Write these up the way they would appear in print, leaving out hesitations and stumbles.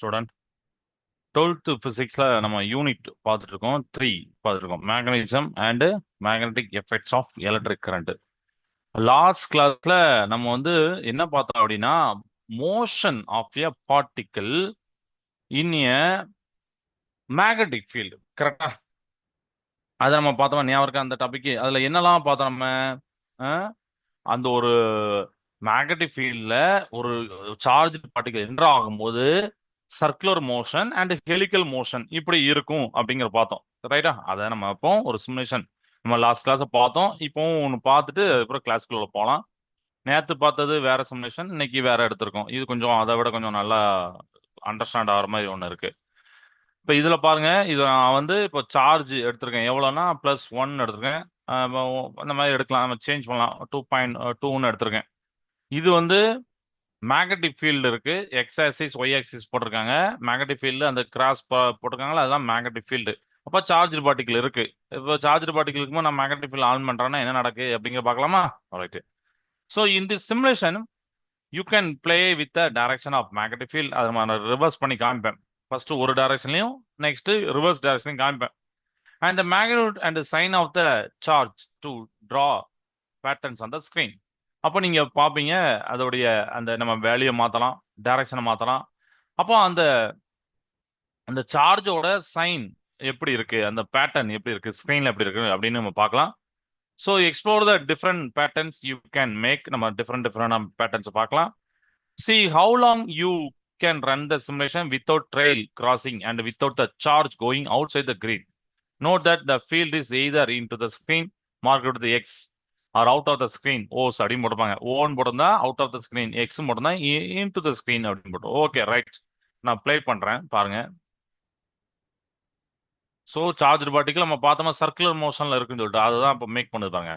Student 12th பிசிக்ஸ்ல நம்ம unit பார்த்துட்டு இருக்கோம் 3 பார்த்துட்டு இருக்கோம் magnetism and magnetic effects of electric current. Last கிளாஸ்ல நம்ம என்ன பார்த்தோம் அப்படின்னா motion of a particle in a magnetic field. கரெக்டா? அதை நம்ம பார்த்தோம். ஞாபகம் இருக்கா அந்த டாபிக்? அதுல என்னெல்லாம் பார்த்தோம் நம்ம? அஹ், அந்த ஒரு மேக்னெட்டிக் ஃபீல்ட்ல ஒரு சார்ஜ் பார்ட்டிகல் என்டர் ஆகும்போது circular motion and helical motion இப்படி இருக்கும் அப்படிங்கிற பார்த்தோம். ரைட்டா? அதை நம்ம இப்போ ஒரு சிமுலேஷன் நம்ம லாஸ்ட் கிளாஸ் பார்த்தோம். இப்போ ஒன்று பார்த்துட்டு அப்புறம் கிளாஸ்க்குள்ள போகலாம். நேற்று பார்த்தது வேற சிமுலேஷன், இன்னைக்கு வேற எடுத்திருக்கோம். இது கொஞ்சம் அதை விட கொஞ்சம் நல்லா அண்டர்ஸ்டாண்ட் ஆகிற மாதிரி ஒன்று இருக்கு. இப்போ இதுல பாருங்க, இது நான் இப்போ சார்ஜ் எடுத்திருக்கேன். எவ்வளோனா +1 எடுத்திருக்கேன். இப்போ இந்த மாதிரி எடுக்கலாம், நம்ம சேஞ்ச் பண்ணலாம். 2.2ன்னு எடுத்திருக்கேன். இது மேக்னெட்டிக் ஃபீல்டு இருக்கு. எக்ஸ் ஆக்சிஸ் ஒய் ஆக்சிஸ் போட்டிருக்காங்க. மேக்னெட்டிக் ஃபீல்டு அந்த கிராஸ் போட்டிருக்காங்களா, அதுதான் மேக்னெட்டிக் ஃபீல்டு. அப்போ சார்ஜ் பார்ட்டிகல் இருக்கு. இப்போ சார்ஜ் பார்ட்டிகல் இருக்கும்போது நான் மேக்னெட்டிக் ஃபீல்டு ஆன் பண்றேன்னா என்ன நடக்கு அப்படிங்கிற பார்க்கலாமா? Right. So in this simulation you can play with the direction of magnetic field. அதை நான் ரிவர்ஸ் பண்ணி காமிப்பேன். ஃபர்ஸ்ட் ஒரு டைரக்ஷன்லையும் நெக்ஸ்ட் ரிவர்ஸ் டைரக்ஷனையும் காமிப்பேன். And the magnitude and sign of the charge to draw patterns on the screen. அப்போ நீங்க பாப்பீங்க அதோடைய அந்த நம்ம வேல்யூ மாத்தலாம், டைரக்ஷனை மாத்தலாம். அப்போ அந்த அந்த சார்ஜோட சைன் எப்படி இருக்கு, அந்த பேட்டர்ன் எப்படி இருக்கு, ஸ்கிரீன்ல எப்படி இருக்கு அப்படின்னு நம்ம பார்க்கலாம். So explore the different patterns you can make. நம்ம டிஃப்ரெண்ட் பேட்டர்ன்ஸ் பார்க்கலாம். See how long you can run the simulation without trail crossing and without the charge going outside the grid. Note that the field is either into the screen marked with the X or out of the screen. O's அப்படின்னு போட்டுப்பாங்க. ஓன்னு போட்டிருந்தா out of the screen, X போட்டிருந்தா into the screen அப்படின்னு போட்டு. Okay, right. நான் play பண்றேன் பாருங்க. ஸோ சார்ஜ் பார்ட்டிகல் நம்ம பார்த்தோமா சர்க்குலர் மோஷன்ல இருக்குன்னு சொல்லிட்டு அதுதான் இப்போ மேக் பண்ணுது பாருங்க.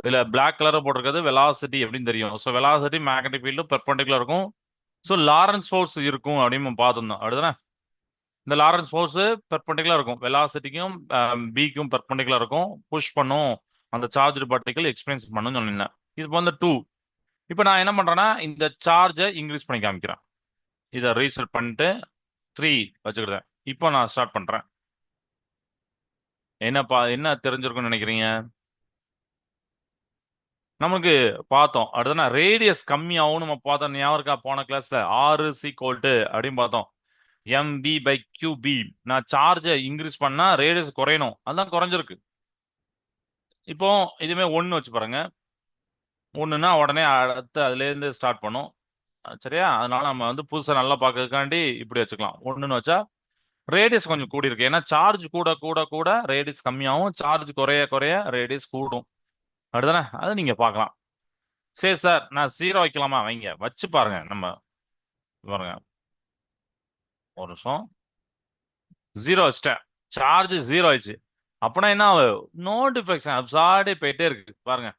இதுல பிளாக் கலர் போட்டிருக்கிறது வெலாசிட்டி அப்படின்னு தெரியும். So velocity magnetic field perpendicular இருக்கும். ஸோ லாரன்ஸ் ஃபோர்ஸ் இருக்கும் அப்படின்னு நம்ம பார்த்துருந்தோம். அடுத்தானே இந்த லாரன்ஸ் ஃபோர்ஸ் பெர்பெண்டிகுலர் இருக்கும், வெலாசிட்டிக்கும் பிக்கும் பெர்பெண்டிகுலர் இருக்கும். புஷ் பண்ணும் அந்த சார்ஜ் பார்ட்டிகல் எக்ஸ்பீரியன்ஸ் பண்ணுன்னு சொன்னேன். இது 2. இப்போ நான் என்ன பண்றேன்னா இந்த சார்ஜை இன்க்ரீஸ் பண்ணி காமிக்கிறேன். இதை ரீசெட் பண்ணிட்டு 3 வச்சுக்கிட்டேன். இப்போ நான் ஸ்டார்ட் பண்றேன். என்ன தெரிஞ்சிருக்கும்னு நினைக்கிறீங்க? நமக்கு பார்த்தோம் அடுத்தனா ரேடியஸ் கம்மியாகவும் நம்ம பார்த்தோம். ஞாபகம் இருக்கா? போன கிளாஸ்ல R= அப்படின்னு பார்த்தோம். mv/qb. நான் சார்ஜை இன்க்ரீஸ் பண்ணா ரேடியஸ் குறையணும், அதான் குறைஞ்சிருக்கு. இப்போ இதுமே 1 வச்சு பாருங்க. 1ன்னா உடனே அடுத்து அதுல இருந்து ஸ்டார்ட் பண்ணும். சரியா? அதனால நம்ம புதுசா நல்லா பார்க்கறதுக்காண்டி இப்படி வச்சுக்கலாம். 1ன்னு வச்சா ரேடியஸ் கொஞ்சம் கூடி இருக்கு. ஏன்னா சார்ஜ் கூட கூட கூட ரேடியஸ் கம்மியாகும், சார்ஜ் குறைய குறைய ரேடியஸ் கூடும். அடுத்தானே அது நீங்க பார்க்கலாம். சரி சார், நான் 0 வைக்கலாமா? வைங்க, வச்சு பாருங்க. நம்ம பாருங்க, ஒரு நிமிஷம். 0 வச்சிட்டேன். சார்ஜ் 0 ஆயிடுச்சு. அப்படின்னா என்ன ஆகும்? நோ டிஃப்ளெக்ஷன், அப்சார்டே போயிட்டே இருக்கு பாருங்க.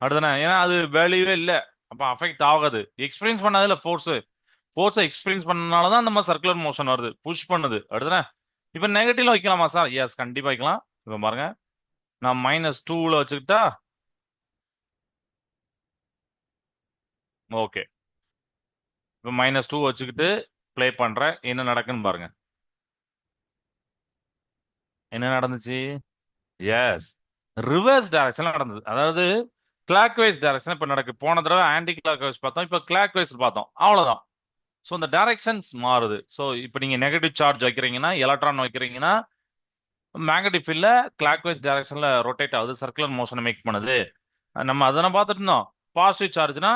அடுத்தானே ஏன்னா அது வேல்யூவே இல்லை, அப்ப அஃபெக்ட் ஆகாது. எக்ஸ்பீரியன்ஸ் பண்ணாதுல ஃபோர்ஸை எக்ஸ்பீரியன்ஸ் பண்ணனால தான் நம்ம சர்க்குலர் மோஷன் வருது, புஷ் பண்ணுது. அடுத்தானே இப்போ நெகட்டிவ்ல வைக்கலாமா சார்? எஸ், கண்டிப்பா வைக்கலாம். இப்போ பாருங்க, நான் -2ல வச்சுக்கிட்டா ஓகே. இப்போ -2 வச்சுக்கிட்டு ப்ளே பண்றேன். என்ன நடக்குன்னு பாருங்க. என்ன நடந்துச்சு? எஸ், ரிவர்ஸ் டைரக்ஷன்ல நடந்தது. அதாவது கிளாக் வைஸ் டைரக்ஷன் இப்ப நடக்கு. போன தடவை ஆன்டி கிளாக் வைஸ் பார்த்தோம், இப்ப கிளாக் வைஸ் பார்த்தோம். அவ்வளவுதான். ஸோ இந்த டைரக்ஷன்ஸ் மாறுது. ஸோ இப்போ நீங்க நெகட்டிவ் சார்ஜ் வைக்கிறீங்கன்னா, எலக்ட்ரான் வைக்கிறீங்கன்னா, மேக்னெட்டிக் ஃபீல்ட்ல கிளாக் வைஸ் டைரக்ஷன்ல ரொட்டேட் ஆகுது, சர்க்குலர் மோஷனை மேக் பண்ணுது. நம்ம அதெல்லாம் பார்த்துட்டு இருந்தோம். பாசிட்டிவ் சார்ஜ்னா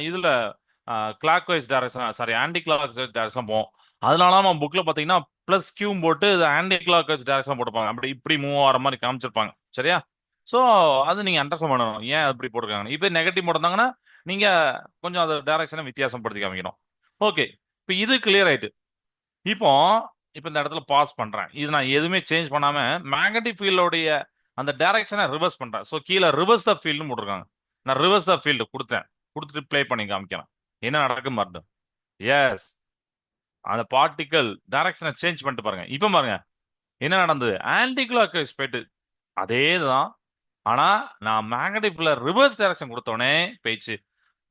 இதுல clock wise direction, sorry anti clock wise direction போவோம். அதனால நம்ம புக்ல பாத்தீங்கன்னா +Q போட்டு ஆன்டி கிளாக் வைஸ் டைரக்ஷன் போட்டுப்பாங்க. அப்படி இப்படி மூவ் ஆகிற மாதிரி காமிச்சிருப்பாங்க. சரியா? ஸோ அது நீங்க அண்டர்ஸ்டாண்ட் பண்ணணும் ஏன் அப்படி போட்டிருக்காங்க. இப்போ நெகட்டிவ் போட்டிருந்தாங்கன்னா நீங்க கொஞ்சம் அது டைரக்ஷனை வித்தியாசப்படுத்தி காமிக்கணும். ஓகே, இப்போ இது கிளியர் ஆயிட்டு. இப்போ இப்போ இந்த இடத்துல பாஸ் பண்றேன். இது நான் எதுவுமே சேஞ்ச் பண்ணாம மேக்னெட்டிக் ஃபீல்டோடைய அந்த டைரக்ஷனை ரிவர்ஸ் பண்றேன். ஸோ கீழே ரிவர்ஸ் ஆஃப் ஃபீல்டு போட்டிருக்காங்க. நான் ரிவர்ஸ் ஆஃப் ஃபீல்டு கொடுத்துட்டு ப்ளே பண்ணி காமிக்கிறேன். என்ன நடக்கும் பாருங்க. எஸ், அந்த பார்ட்டிக்கல் டைரக்ஷனை சேஞ்ச் பண்ணிட்டு பாருங்க. இப்போ பாருங்க என்ன நடந்தது. ஆன்டி கிளாக் வைஸ் போயிட்டு அதே தான். ஆனா நான் மேக்னெட்டிக் ஃபீல்ட்ல ரிவர்ஸ் டைரக்ஷன் கொடுத்தோடனே போயிடுச்சு.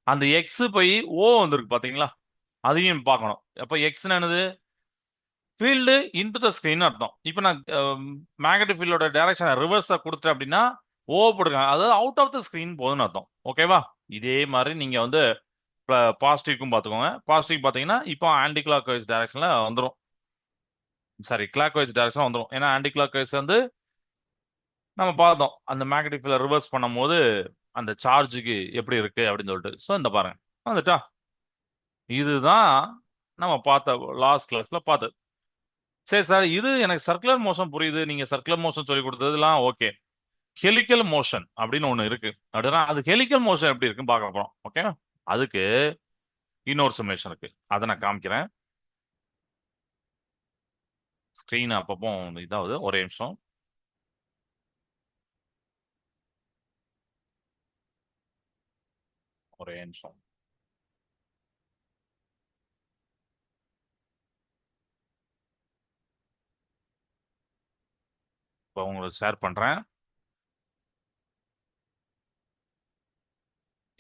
அந்த எக்ஸ் போய் ஓ வந்திருக்கு பாத்தீங்களா? அதையும் பார்க்கணும். அப்ப எக்ஸ்னா என்னது? ஃபீல்டு இன்டு த ஸ்கிரீன் அர்த்தம். இப்போ நான் மேக்னெட்டிக் ஃபீல்டோட டைரக்ஷன் ரிவர்ஸா கொடுத்துட்டேன் அப்படின்னா ஓ போட்டுருக்காங்க, அதாவது அவுட் ஆஃப் த ஸ்கிரீன் போகுதுன்னு அர்த்தம். ஓகேவா? இதே மாதிரி நீங்க வந்து பாசிட்டிவ்க்கும் பார்த்துக்கோங்க. பாசிட்டிவ் பார்த்தீங்கன்னா இப்போ ஆன்டி கிளாக் வைஸ் டைரக்ஷன்ல வந்துடும். சாரி, கிளாக் வைஸ் டைரக்ஷன் வந்துடும். ஏன்னா ஆன்டி கிளாக் வைஸ் வந்து நம்ம பார்த்தோம் அந்த மேக்னெட்டிக் ஃபீல்ட ரிவர்ஸ் பண்ணும்போது அந்த சார்ஜுக்கு எப்படி இருக்கு அப்படின்னு சொல்லிட்டு. ஸோ இந்த பாருங்க வந்துட்டா. இதுதான் நம்ம பார்த்த லாஸ்ட் கிளாஸ்ல பார்த்தது. சரி சார், இது எனக்கு சர்க்குலர் மோஷன் புரியுது, நீங்க சர்க்குலர் மோஷன் சொல்லி கொடுத்ததுலாம் ஓகே. ஹெலிக்கல் மோஷன் அப்படின்னு ஒண்ணு இருக்கு அப்படின்னா அது ஹெலிக்கல் மோஷன் எப்படி இருக்குன்னு பார்க்க போறோம். ஓகே, அதுக்கு இன்னொரு சிமுலேஷன் இருக்கு, அதை நான் காமிக்கிறேன். ஸ்கிரீன் அப்பப்போ இதாவது ஒரே நிமிஷம். ஒரே நிமிஷம். இப்போ உங்களுக்கு ஷேர் பண்றேன்.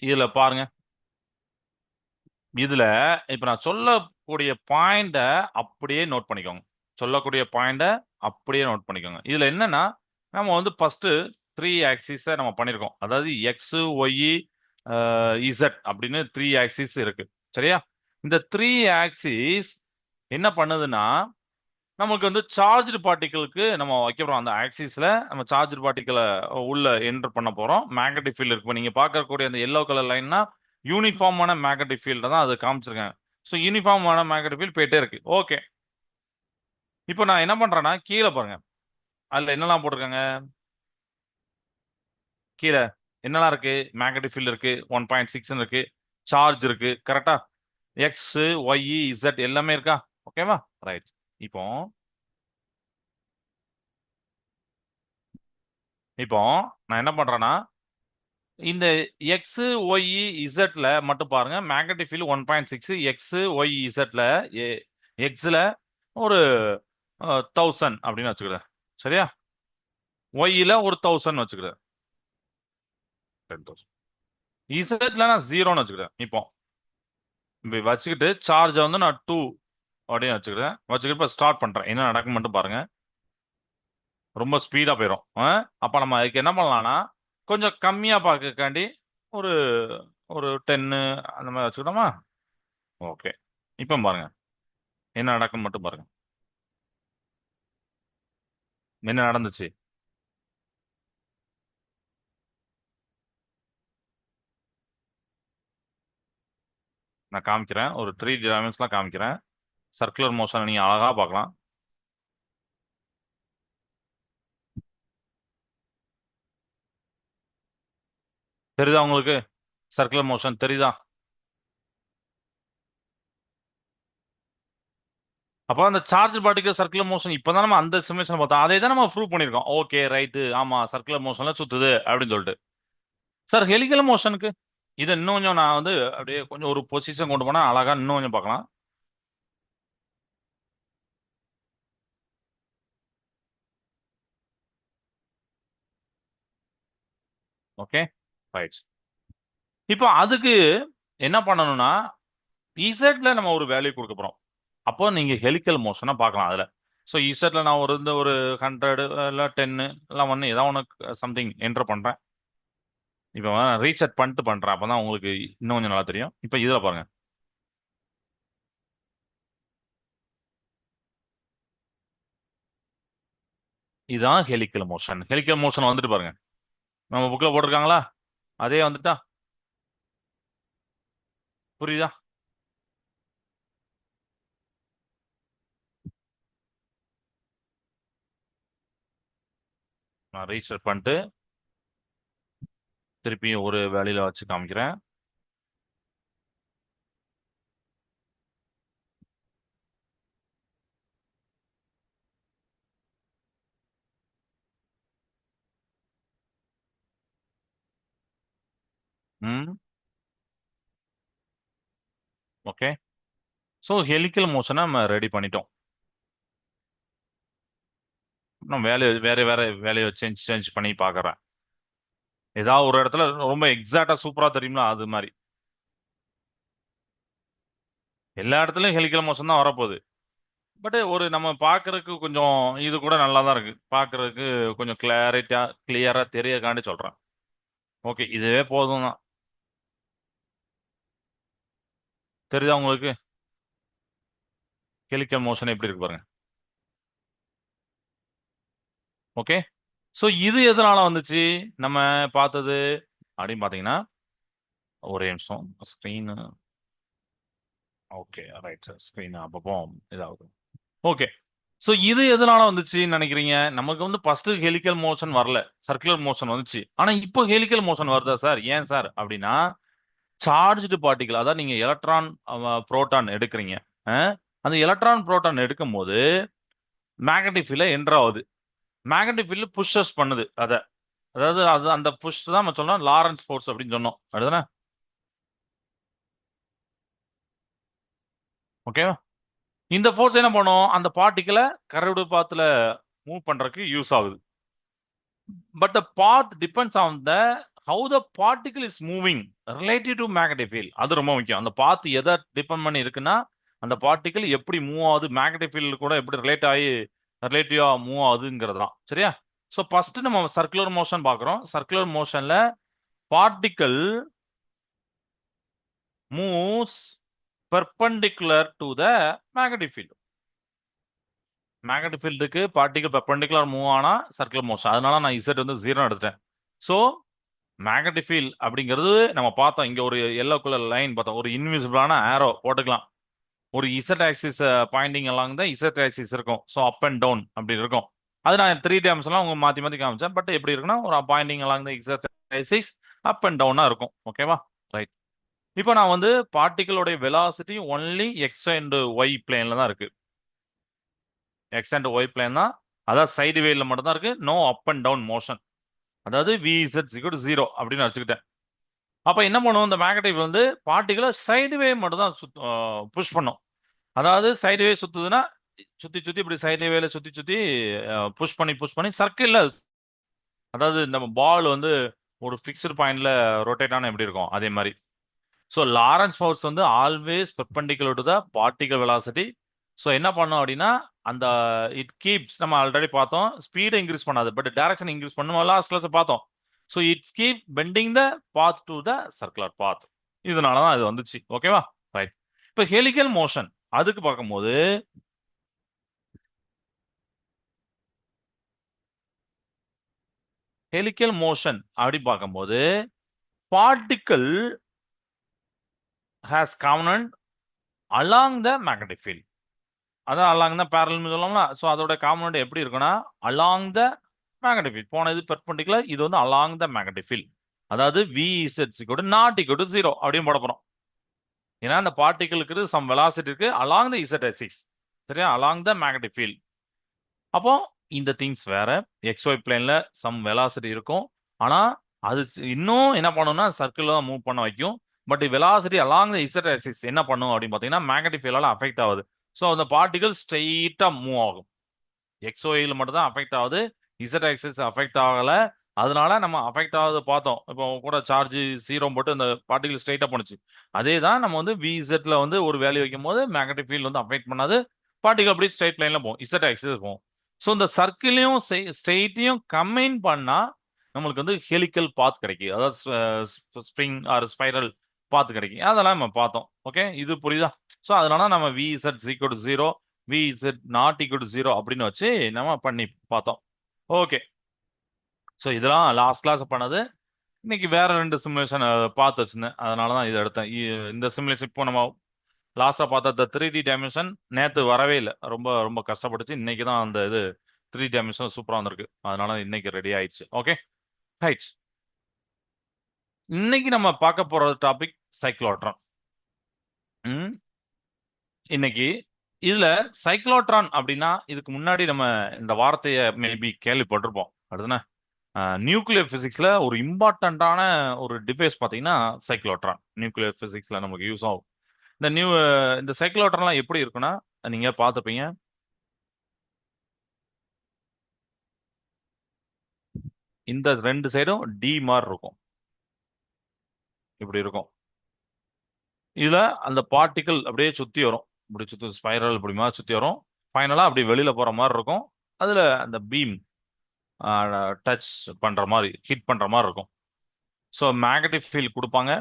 இதுல பாருங்க. இதுல இப்ப நான் சொல்லக்கூடிய பாயிண்ட அப்படியே நோட் பண்ணிக்கோங்க. சொல்லக்கூடிய பாயிண்ட அப்படியே நோட் பண்ணிக்கோங்க. இதுல என்னன்னா நம்ம வந்து ஃபர்ஸ்ட் த்ரீ ஆக்சிஸ நம்ம பண்ணிருக்கோம். அதாவது எக்ஸ் ஒய் இசட் அப்படின்னு த்ரீ ஆக்சிஸ் இருக்கு. சரியா? இந்த த்ரீ ஆக்சிஸ் என்ன பண்ணுதுன்னா நமக்கு வந்து சார்ஜ்டு பார்ட்டிகளுக்கு நம்ம வைக்க போறோம். அந்த ஆக்சிஸ்ல நம்ம சார்ஜ்டு பார்ட்டிகளை உள்ள என்டர் பண்ண போறோம். மேக்னெட்டிக் ஃபீல்டு இருக்கு. நீங்க பார்க்கக்கூடிய அந்த எல்லோ கலர் லைன்னா யூனிஃபார்மான மேக்னெட்டிக் ஃபீல்டு தான் அது காமிச்சிருக்காங்க. ஸோ யூனிஃபார்மான மேக்னெட்டிக் ஃபீல்ட் போயிட்டே இருக்கு. ஓகே, இப்போ நான் என்ன பண்றேன்னா கீழே பாருங்க, அதுல என்னெல்லாம் போட்டிருக்காங்க. கீழே என்னெல்லாம் இருக்கு? மேக்னெட்டிக் ஃபீல்டு இருக்கு, 1.6 இருக்கு, சார்ஜ் இருக்கு. கரெக்டா? எக்ஸ் ஒய் இசட் எல்லாமே இருக்கா? ஓகேவா? ரைட். இப்போ இப்போ நான் என்ன பண்றேன்னா இந்த எக்ஸ் ஒய் இசட்ல மட்டும் பாருங்க. மேக்னெட்டிக் ஃபீல்டு 1.6, எக்ஸ் ஒய் இசட்ல எக்ஸ்ல ஒரு 1000 அப்படின்னு வச்சுக்கிறேன். சரியா? ஒய்ல ஒரு 1000 வச்சுக்கிறேன். 10,000. இசட்ல நான் ஜீரோன்னு வச்சுக்கிறேன். இப்போ இப்படி வச்சுக்கிட்டு சார்ஜை வந்து நான் 2 அப்படின்னு வச்சுக்கிறேன். வச்சுக்கிட்டு இப்போ ஸ்டார்ட் பண்றேன். என்ன நடக்கும் மட்டும் பாருங்க. ரொம்ப ஸ்பீடா போயிடும். அப்ப நம்ம அதுக்கு என்ன பண்ணலாம்னா கொஞ்சம் கம்மியா பார்க்கக்காண்டி ஒரு ஒரு 10 அந்த மாதிரி வச்சுக்கிட்டோமா? ஓகே, இப்போ பாருங்க என்ன நடக்குன்னு மட்டும் பாருங்க. என்ன நடந்துச்சு? நான் காமிக்கிறேன். ஒரு 3 டைமென்ஷன்லாம் காமிக்கிறேன். சர்க்குலர் மோஷன் நீங்க அழகா பார்க்கலாம். தெரியுதா உங்களுக்கு? சர்க்குலர் மோஷன் தெரியுதா? அப்போ அந்த சார்ஜ் பார்ட்டிகல் சர்க்குலர் மோஷன் இப்பதான் நம்ம அந்த சிமுலேஷன் பார்த்தோம். அதே தான் நம்ம ப்ரூவ் பண்ணிருக்கோம். ஓகே ரைட்டு, ஆமா சர்க்குலர் மோஷன்ல சுத்துது அப்படின்னு சொல்லிட்டு. சார் ஹெலிகல் மோஷனுக்கு இதை இன்னும் கொஞ்சம் நான் வந்து அப்படியே கொஞ்சம் ஒரு பொசிஷன் கொண்டு போனா அழகா இன்னும் கொஞ்சம் பார்க்கலாம். Okay right. இப்போ அதுக்கு என்ன பண்ணணும்னா இசட்ல நம்ம ஒரு வேல்யூ கொடுக்க போறோம். அப்போ நீங்க ஹெலிக்கல் மோஷனை பார்க்கலாம் அதுல. ஸோ இசட்ல நான் ஒரு 100 இல்லை 10 இல்லை 1 ஏதாவது ஒன்று சம்திங் என்டர் பண்றேன். இப்போ ரீசெட் பண்ணிட்டு பண்றேன். அப்பதான் உங்களுக்கு இன்னும் கொஞ்சம் நல்லா தெரியும். இப்போ இதுல பாருங்க. இதுதான் ஹெலிக்கல் மோஷன். ஹெலிக்கல் மோஷன் வந்துட்டு பாருங்க. நம்ம புக்ல போட்டிருக்காங்களா? அதே வந்துட்டா? புரியுதா? நான் ரீசெட் பண்ணிட்டு திருப்பியும் ஒரு வேலையில வச்சு காமிக்கிறேன். ம். ஓகே. ஸோ ஹெலிக்கல் மோஷனை நம்ம ரெடி பண்ணிட்டோம். நான் வேற வேற வேலையை சேஞ்ச் சேஞ்ச் பண்ணி பார்க்கறேன். ஏதாவது ஒரு இடத்துல ரொம்ப எக்ஸாக்டா சூப்பரா தெரியுமா அது மாதிரி. எல்லா இடத்துலயும் ஹெலிக்கல் மோஷன் தான் வரப்போகுது. பட் ஒரு நம்ம பார்க்கறதுக்கு கொஞ்சம் இது கூட நல்லா தான் இருக்கு. பார்க்கறதுக்கு கொஞ்சம் கிளியரா தெரியக்காண்டி சொல்றேன். ஓகே, இதுவே போதும் தான். தெரியுதா உங்களுக்கு? ஹெலிக்கல் மோஷன் எப்படி இருக்கு பாருங்க. ஓகே. ஸோ இது எதனால வந்துச்சு நம்ம பார்த்தது அப்படின்னு பார்த்தீங்கன்னா, ஒரே நிமிஷம். ஸ்க்ரீன். Okay, right. ஸ்க்ரீன் அப்பப்போ இதாகுது. ஓகே. ஸோ இது எதனால வந்துச்சுன்னு நினைக்கிறீங்க? நமக்கு வந்து ஃபர்ஸ்ட் ஹெலிக்கல் மோஷன் வரல. சர்க்குலர் மோஷன் வந்துச்சு. ஆனா இப்போ ஹெலிக்கல் மோஷன் வருதா சார்? ஏன் சார் அப்படின்னா, சார்ஜ்டு பார்ட்டிகல், அதாவது நீங்க எலக்ட்ரான் புரோட்டான் எடுக்கிறீங்க. அந்த எலக்ட்ரான் புரோட்டான் எடுக்கும்போது மேக்னெட்டிக் ஃபீல்ட்ல என்டர் ஆகுது. மேக்னெட்டிக் ஃபீல்ட் புஷஸ் பண்ணுது அத. அதாவது அது அந்த புஷ் தான் நம்ம சொன்னோம் லாரன்ஸ் ஃபோர்ஸ் அப்படின்னு சொன்னோம். அதுதானே? ஓகேவா? இந்த ஃபோர்ஸ் என்ன பண்ணும்? அந்த பார்ட்டிகளை கரடு பாத்துல மூவ் பண்றதுக்கு யூஸ் ஆகுது. But the path depends on the how the particle is moving relative to magnetic field. அது ரொம்ப முக்கியம். அந்த பாத் எதை டிபெண்ட் பண்ணி இருக்குன்னா, அந்த பார்ட்டிகல் எப்படி மூவ் ஆகுது, மேக்னெட்டிக் ஃபீல்டு கூட எப்படி ரிலேட்டிவா மூவ் ஆகுதுங்கிறது தான். சரியா? ஸோ ஃபர்ஸ்ட் நம்ம சர்க்குலர் மோஷன் பார்க்குறோம். சர்க்குலர் மோஷன்ல particle moves perpendicular to the magnetic field. Magnetic ஃபீல்டுக்கு பார்ட்டிகல் பெர்பெண்டிகுலர் மூவ் ஆனா சர்க்குலர் மோஷன். அதனால நான் இசட் வந்து 0 எடுத்துட்டேன். ஸோ மேக்னெட்டிக் ஃபீல்ட் அப்படிங்கிறது நம்ம பார்த்தோம். இங்க ஒரு எல்லோ கலர் லைன் பார்த்தோம். ஒரு இன்விசிபிளான ஆரோ போட்டுக்கலாம். ஒரு இசட் ஆக்சிஸ் பாயிண்டிங் எல்லாம் தான் இசட் ஆக்சிஸ் இருக்கும். ஸோ அப் அண்ட் டவுன் அப்படி இருக்கும். அது நான் 3 டைம்ஸ்லாம் உங்க மாத்தி மாத்தி காமிச்சேன். பட் எப்படி இருக்குன்னா ஒரு பாயிண்டிங் எல்லாம் தான் இசட் ஆக்சிஸ் அப் அண்ட் டவுனா இருக்கும். ஓகேவா? ரைட். இப்போ நான் வந்து பார்ட்டிகளோட velocity only x and y பிளேன்ல தான் இருக்கு. எக்ஸ் அண்ட் ஒய் பிளேன் தான். அதாவது சைடு வேல மட்டும் தான் இருக்கு. No up and down motion. அதாவது விஇசட் 0 அப்படின்னு வச்சுக்கிட்டேன். அப்ப என்ன பண்ணும்? இந்த மேக்னெட்டிக் வந்து பார்ட்டிகளை சைடு வே மட்டும் தான் புஷ் பண்ணும். அதாவது சைடு வே சுத்துதுன்னா சுத்தி சுத்தி இப்படி சைடு வேல சுத்தி சுத்தி புஷ் பண்ணி சர்க்கிள்ல, அதாவது நம்ம பால் வந்து ஒரு ஃபிக்ஸ்டு பாயிண்ட்ல ரொட்டேட் ஆனா எப்படி இருக்கும் அதே மாதிரி. ஸோ லாரன்ஸ் ஃபோர்ஸ் வந்து always perpendicular to the particle velocity. So என்ன பண்ணும் அப்படின்னா, அந்த இட் கீப்ஸ், நம்ம ஆல்ரெடி பார்த்தோம், ஸ்பீடை இன்க்ரீஸ் பண்ணாது பட் டைரக்ஷன் இன்க்ரீஸ் பண்ணும். லாஸ்ட் கிளாஸ் பார்த்தோம். So it's keep bending the path to the circular path. இதனால தான் இது வந்துச்சு. ஓகேவா? ரைட். இப்போ ஹெலிக்கல் மோஷன் அதுக்கு பார்க்கும்போது ஹெலிக்கல் மோஷன் அப்படி பார்க்கும்போது particle has component along the magnetic field. அதான் அலாங் தான் பேரல் சொல்லலாம்ல. ஸோ அதோட காம்பனன்ட் எப்படி இருக்குன்னா அலாங் த மேக்னெட்டிக் ஃபீல்ட். போன இது பெர்பெண்டிகுலர், இது வந்து அலாங் த மேக்னெட்டிக் ஃபீல்ட். அதாவது வி இஸ் கூட நாட் ஈக்குவல் டு 0 அப்படின்னு போட போறோம். ஏன்னா அந்த பார்ட்டிகளுக்கு சம் வெலாசிட்டி இருக்கு அலாங் த இசட் ஆக்சிஸ். சரியா? Along the magnetic field. அப்போ இந்த திங்ஸ் வேற. எக்ஸ்ஒய் பிளேன்ல சம் வெலாசிட்டி இருக்கும். ஆனா அது இன்னும் என்ன பண்ணும்னா சர்க்கிள் தான் மூவ் பண்ண வைக்கும். But velocity along the Z axis என்ன பண்ணும் அப்படின்னு பார்த்தீங்கன்னா மேக்னெட்டிக் ஃபீல்டால அஃபெக்ட் ஆகுது. ஸோ அந்த பார்ட்டிகல் ஸ்ட்ரெயிட்டா மூவ் ஆகும். எக்ஸ்ஒயில் மட்டும் தான் அஃபெக்ட் ஆகுது. இசட் ஆக்சிஸ் அஃபெக்ட் ஆகல. அதனால நம்ம அஃபெக்ட் ஆகுது பார்த்தோம். இப்போ கூட சார்ஜ் 0 போட்டு அந்த பார்ட்டிகல் ஸ்ட்ரெயிட்டா போனுச்சு. அதே தான் நம்ம வந்து விஇசட்ல வந்து ஒரு வேல்யூ வைக்கும் போது மேக்னெட்டிக் ஃபீல்ட் வந்து அஃபெக்ட் பண்ணாது. பார்ட்டிகல் அப்படியே ஸ்ட்ரெயிட் லைன்ல போகும். இசட் ஆக்சிஸ் போகும். ஸோ இந்த சர்க்கிளையும் ஸ்ட்ரெயிட்டையும் கம்பைன் பண்ணா நம்மளுக்கு வந்து ஹெலிக்கல் பாத் கிடைக்கும். அதாவது ஸ்ப்ரிங் ஆர் ஸ்பைரல் பாத் கிடைக்கும். அதெல்லாம் நம்ம பார்த்தோம். ஓகே, இது புரியுதா? ஸோ அதனால நம்ம v z 0 v is not equal to 0 அப்படின்னு வச்சு நம்ம பண்ணி பார்த்தோம். ஓகே. ஸோ இதெல்லாம் லாஸ்ட் கிளாஸ் பண்ணது. இன்னைக்கு வேற 2 சிமுலேஷன் பார்த்து வச்சிருந்தேன். அதனால தான் இதை எடுத்தேன். இந்த சிமுலேஷன் இப்போ நம்ம லாஸ்டா பார்த்த இந்த 3D டைமென்ஷன் நேத்து வரவே இல்லை. ரொம்ப ரொம்ப கஷ்டப்பட்டுச்சு. இன்னைக்கு தான் அந்த இது 3D டைமென்ஷன் சூப்பரா வந்திருக்கு. அதனால இன்னைக்கு ரெடி ஆயிடுச்சு. Okay, right. இன்னைக்கு நம்ம பார்க்க போற டாபிக் சைக்ளோட்ரான். இன்னைக்கு இதுல சைக்ளோட்ரான் அப்படின்னா இதுக்கு முன்னாடி நம்ம இந்த வார்த்தையை மேபி கேள்விப்பட்டிருப்போம். அடுத்துனா நியூக்ளியர் பிசிக்ஸ்ல ஒரு இம்பார்ட்டன்டான ஒரு டிவைஸ் பாத்தீங்கன்னா சைக்ளோட்ரான். நியூக்ளியர் பிசிக்ஸ்ல நமக்கு யூஸ் ஆகும். இந்த சைக்ளோட்ரான்லாம் எப்படி இருக்குன்னா, நீங்க பார்த்துப்பீங்க. இந்த 2 சைடும் டி மாதிரி இருக்கும். இப்படி இருக்கும். இதுல அந்த பார்ட்டிக்கல் அப்படியே சுத்தி வரும், இப்படி சுத்தி ஸ்பைரல் இப்படி மாதிரி சுத்தி வரும். ஃபைனலா அப்படி வெளியில போற மாதிரி இருக்கும். அதுல அந்த பீம் டச் பண்ற மாதிரி, ஹிட் பண்ற மாதிரி இருக்கும். ஸோ மேக்னெட்டிக் ஃபீல்ட் கொடுப்பாங்க.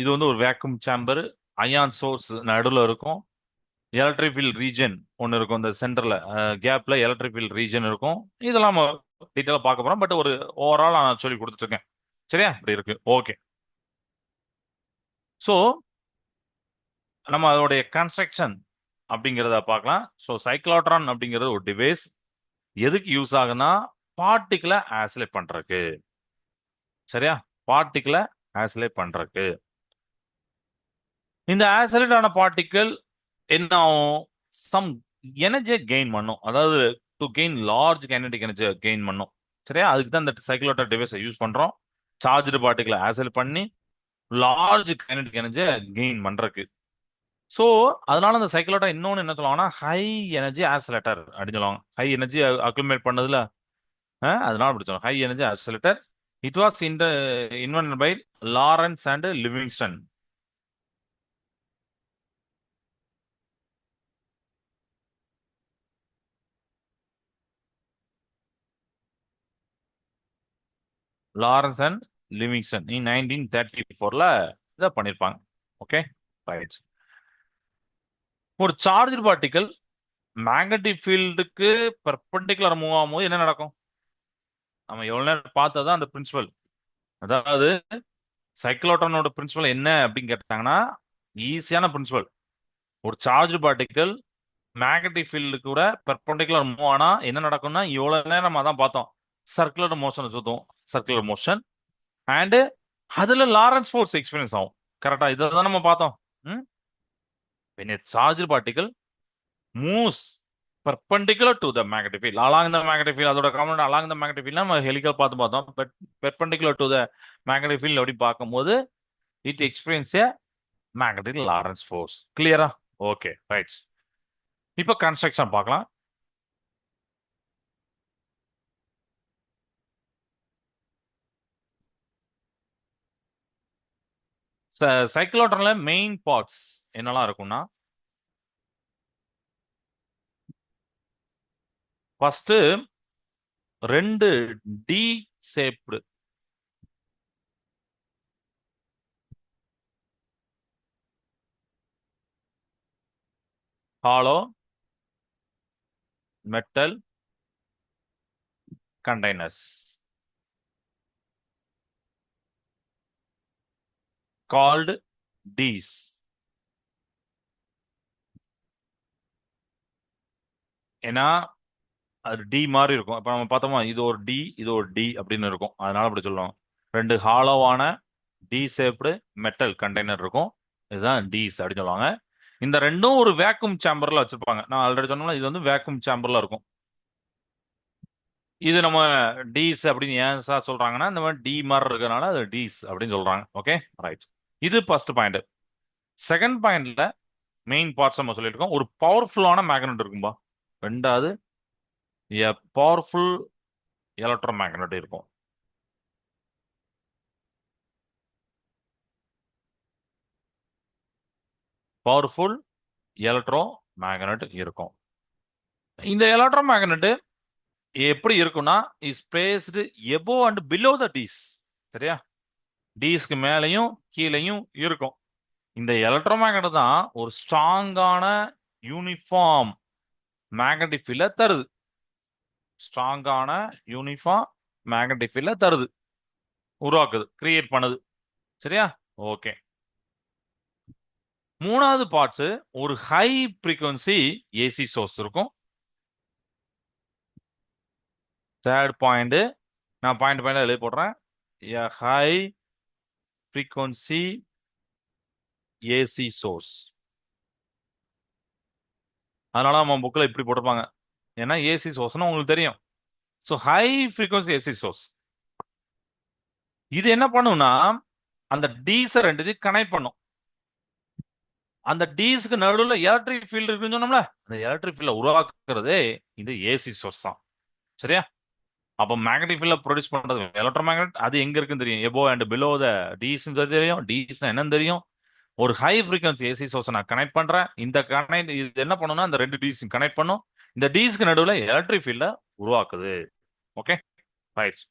இது வந்து ஒரு வேக்யூம் சேம்பர், அயான் சோர்ஸ் நடுவில் இருக்கும். எலக்ட்ரிக் ஃபீல்ட் ரீஜன் ஒன்று இருக்கும், இந்த சென்டர்ல கேப்ல எலக்ட்ரிக் ஃபீல்ட் ரீஜன் இருக்கும். இதெல்லாம் டீட்டெயிலாக பார்க்க போறோம், பட் ஒரு ஓவரால் நான் சொல்லி கொடுத்துட்டு இருக்கேன். சரியா, இப்படி இருக்கு. ஓகே. ஸோ நம்ம அதோடைய கன்ஸ்ட்ரக்ஷன் அப்படிங்கிறத பார்க்கலாம். ஸோ சைக்ளோட்ரான் அப்படிங்கிறது ஒரு டிவைஸ். எதுக்கு யூஸ் ஆகுனா பார்ட்டிகளை ஆசிலேட் பண்றதுக்கு. சரியா, பார்ட்டிகளை ஆசிலேட் பண்றதுக்கு. இந்த ஆசிலேட் ஆன பார்ட்டிக்கல் என்ன ஆகும், சம் எனர்ஜியை கெயின் பண்ணும். அதாவது டு கெயின் லார்ஜ் கைனடிக் எனர்ஜியை கெயின் பண்ணும். சரியா, அதுக்கு தான் இந்த சைக்ளோட்ரான் டிவைஸை யூஸ் பண்றோம். சார்ஜ்டு பார்ட்டிகளை ஆசிலேட் பண்ணி லார்ஜ் கைனடிக் எனர்ஜியை கெயின் பண்றதுக்கு. ஸோ அதனால இந்த சைக்கிளோட்டா இன்னொன்று என்ன சொல்லுவாங்கன்னா ஹை எனர்ஜி ஆக்சிலேட்டர் அப்படின்னு சொல்லுவாங்க. ஹை எனர்ஜி அக்யூமுலேட் பண்ணதுல அதனால அப்படி சொல்லுவாங்க, high energy accelerator. It was invented by Lawrence and Livingston. Lawrence and Livingston in 1934ல இதை பண்ணியிருப்பாங்க. Okay, right. ஒரு சார்ஜ் பார்ட்டிக்கல் மேக்னெட்டிக் ஃபீல்டுக்கு பெர்பெண்டிகுலர் மூவ் ஆகும்போது என்ன நடக்கும், நம்ம எவ்வளவு நேரம் பார்த்ததான் அந்த பிரின்சிபல். அதாவது சைக்ளோட்ரானோட பிரின்சிபல் என்ன அப்படின்னு கேட்டாங்கன்னா ஈஸியான பிரின்சிபல். ஒரு சார்ஜ் பார்ட்டிக்கல் மேக்னெட்டிக் ஃபீல்டு கூட பெர்பெண்டிகுலர் மூவ் ஆனா என்ன நடக்கும்னா இவ்வளவு நேரம் நம்ம தான் பார்த்தோம், சர்க்குலர் மோஷன் சுத்தும், சர்க்குலர் மோஷன். அண்ட் அதுல லாரன்ஸ் ஃபோர்ஸ் எக்ஸ்பீரியன்ஸ் ஆகும். கரெக்டா, இதை தான் நம்ம பார்த்தோம். when a charged particle moves perpendicular to the magnetic field, along the magnetic field, அதோட component along the magnetic field நம்ம ஹெலிகல் பார்த்து பார்த்தோம். But perpendicular to the magnetic field அப்படி பார்க்கும்போது it experience a magnetic Lorentz force. கிளியரா? Okay, right. இப்போ construction பார்க்கலாம். சைக்ளோட்ரான்ல மெயின் பார்ட்ஸ் என்னெல்லாம் இருக்கும்னா, ஃபர்ஸ்ட் ரெண்டு D shaped hollow metal containers called dees. ஏன்னா அது டி மாதிரி இருக்கும். இப்போ நம்ம பார்த்தோமா, இது ஒரு டி, இது ஒரு டி அப்படின்னு இருக்கும், அதனால அப்படி சொல்லுவோம். ரெண்டு ஹாலோவான டி ஷேப்டு மெட்டல் கண்டெய்னர் இருக்கும், இதுதான் டீஸ் அப்படின்னு சொல்லுவாங்க. இந்த ரெண்டும் ஒரு வேக்யூம் சேம்பர்ல வச்சிருப்பாங்க. நான் ஆல்ரெடி சொன்னோம்னா இது வந்து வேக்யூம் சேம்பர்ல இருக்கும். இது நம்ம டீஸ் அப்படின்னு ஏன் சார் சொல்றாங்கன்னா இந்த மாதிரி டி மாதிரி இருக்கனால அது டீஸ் அப்படின்னு சொல்றாங்க. Okay, right. இது ஃபர்ஸ்ட் பாயிண்ட். செகண்ட் பாயிண்ட்ல மெயின் பார்ட்ஸ் நம்ம சொல்லியிருக்கோம். ஒரு பவர்ஃபுல்லான மேக்னெட் இருக்கும்பா. ரெண்டாவது பவர்ஃபுல் எலக்ட்ரோ மேக்னெட் இருக்கும். பவர்ஃபுல் எலக்ட்ரோ மேக்னெட் இருக்கும். இந்த எலக்ட்ரோ மேக்னெட் எப்படி இருக்கும்னா is placed above and below the dees. சரியா, டீஸ்க்கு மேலையும் கீழையும் இருக்கும். இந்த எலக்ட்ரோ மேக்னெட் தான் ஒரு ஸ்ட்ராங்கான யூனிஃபார்ம் மேக்னெட்டிக் ஃபீல்ட தருது. ஸ்ட்ராங்கான யூனிஃபார்ம் மேக்னெட்டிக் ஃபீல்ட தருது, உருவாக்குது, கிரியேட் பண்ணுது. சரியா, ஓகே. மூணாவது பார்ட்ஸ் ஒரு ஹை ஃப்ரீக்வன்சி ஏசி சோர்ஸ் இருக்கும். தேர்ட் பாயிண்ட் நான் பாயிண்ட் பாயிண்ட் எழுதி போடுறேன். High frequency AC source. அதனால நம்ம புக்கில் இப்படி போட்டிருப்பாங்க, ஏன்னா ஏசி சோர்ஸ்னு உங்களுக்கு தெரியும். So high frequency AC source இது என்ன பண்ணும்னா அந்த டீஸை ரெண்டுத்தையும் கனெக்ட் பண்ணும். அந்த டீஸ்க்கு நடுவில் எலக்ட்ரிக் ஃபீல்டு இருக்குன்னு சொன்னோம்ல, அந்த எலக்ட்ரிக் ஃபீல்ட உருவாக்குறதே இந்த ஏசி சோர்ஸ் தான். சரியா, அப்போ மேக்னெட்டிக் ஃபீல்ட ப்ரொடியூஸ் பண்றது எலக்ட்ரோ மேக்னெட். அது எங்க இருக்குன்னு தெரியும், எபோ அண்ட் பிலோ த டீஸ் தெரியும். டீஸ்னா என்னன்னு தெரியும். ஒரு ஹை ஃப்ரீக்வன்சி ஏசி சோர்ஸ் நான் கனெக்ட் பண்றேன். இந்த கனெக்ட் இது என்ன பண்ணும்னா அந்த ரெண்டு டிஸ் கனெக்ட் பண்ணும். இந்த டிஸ்க்கு நடுவுல எலக்ட்ரிக் ஃபீல்ட உருவாக்குது. Okay, right.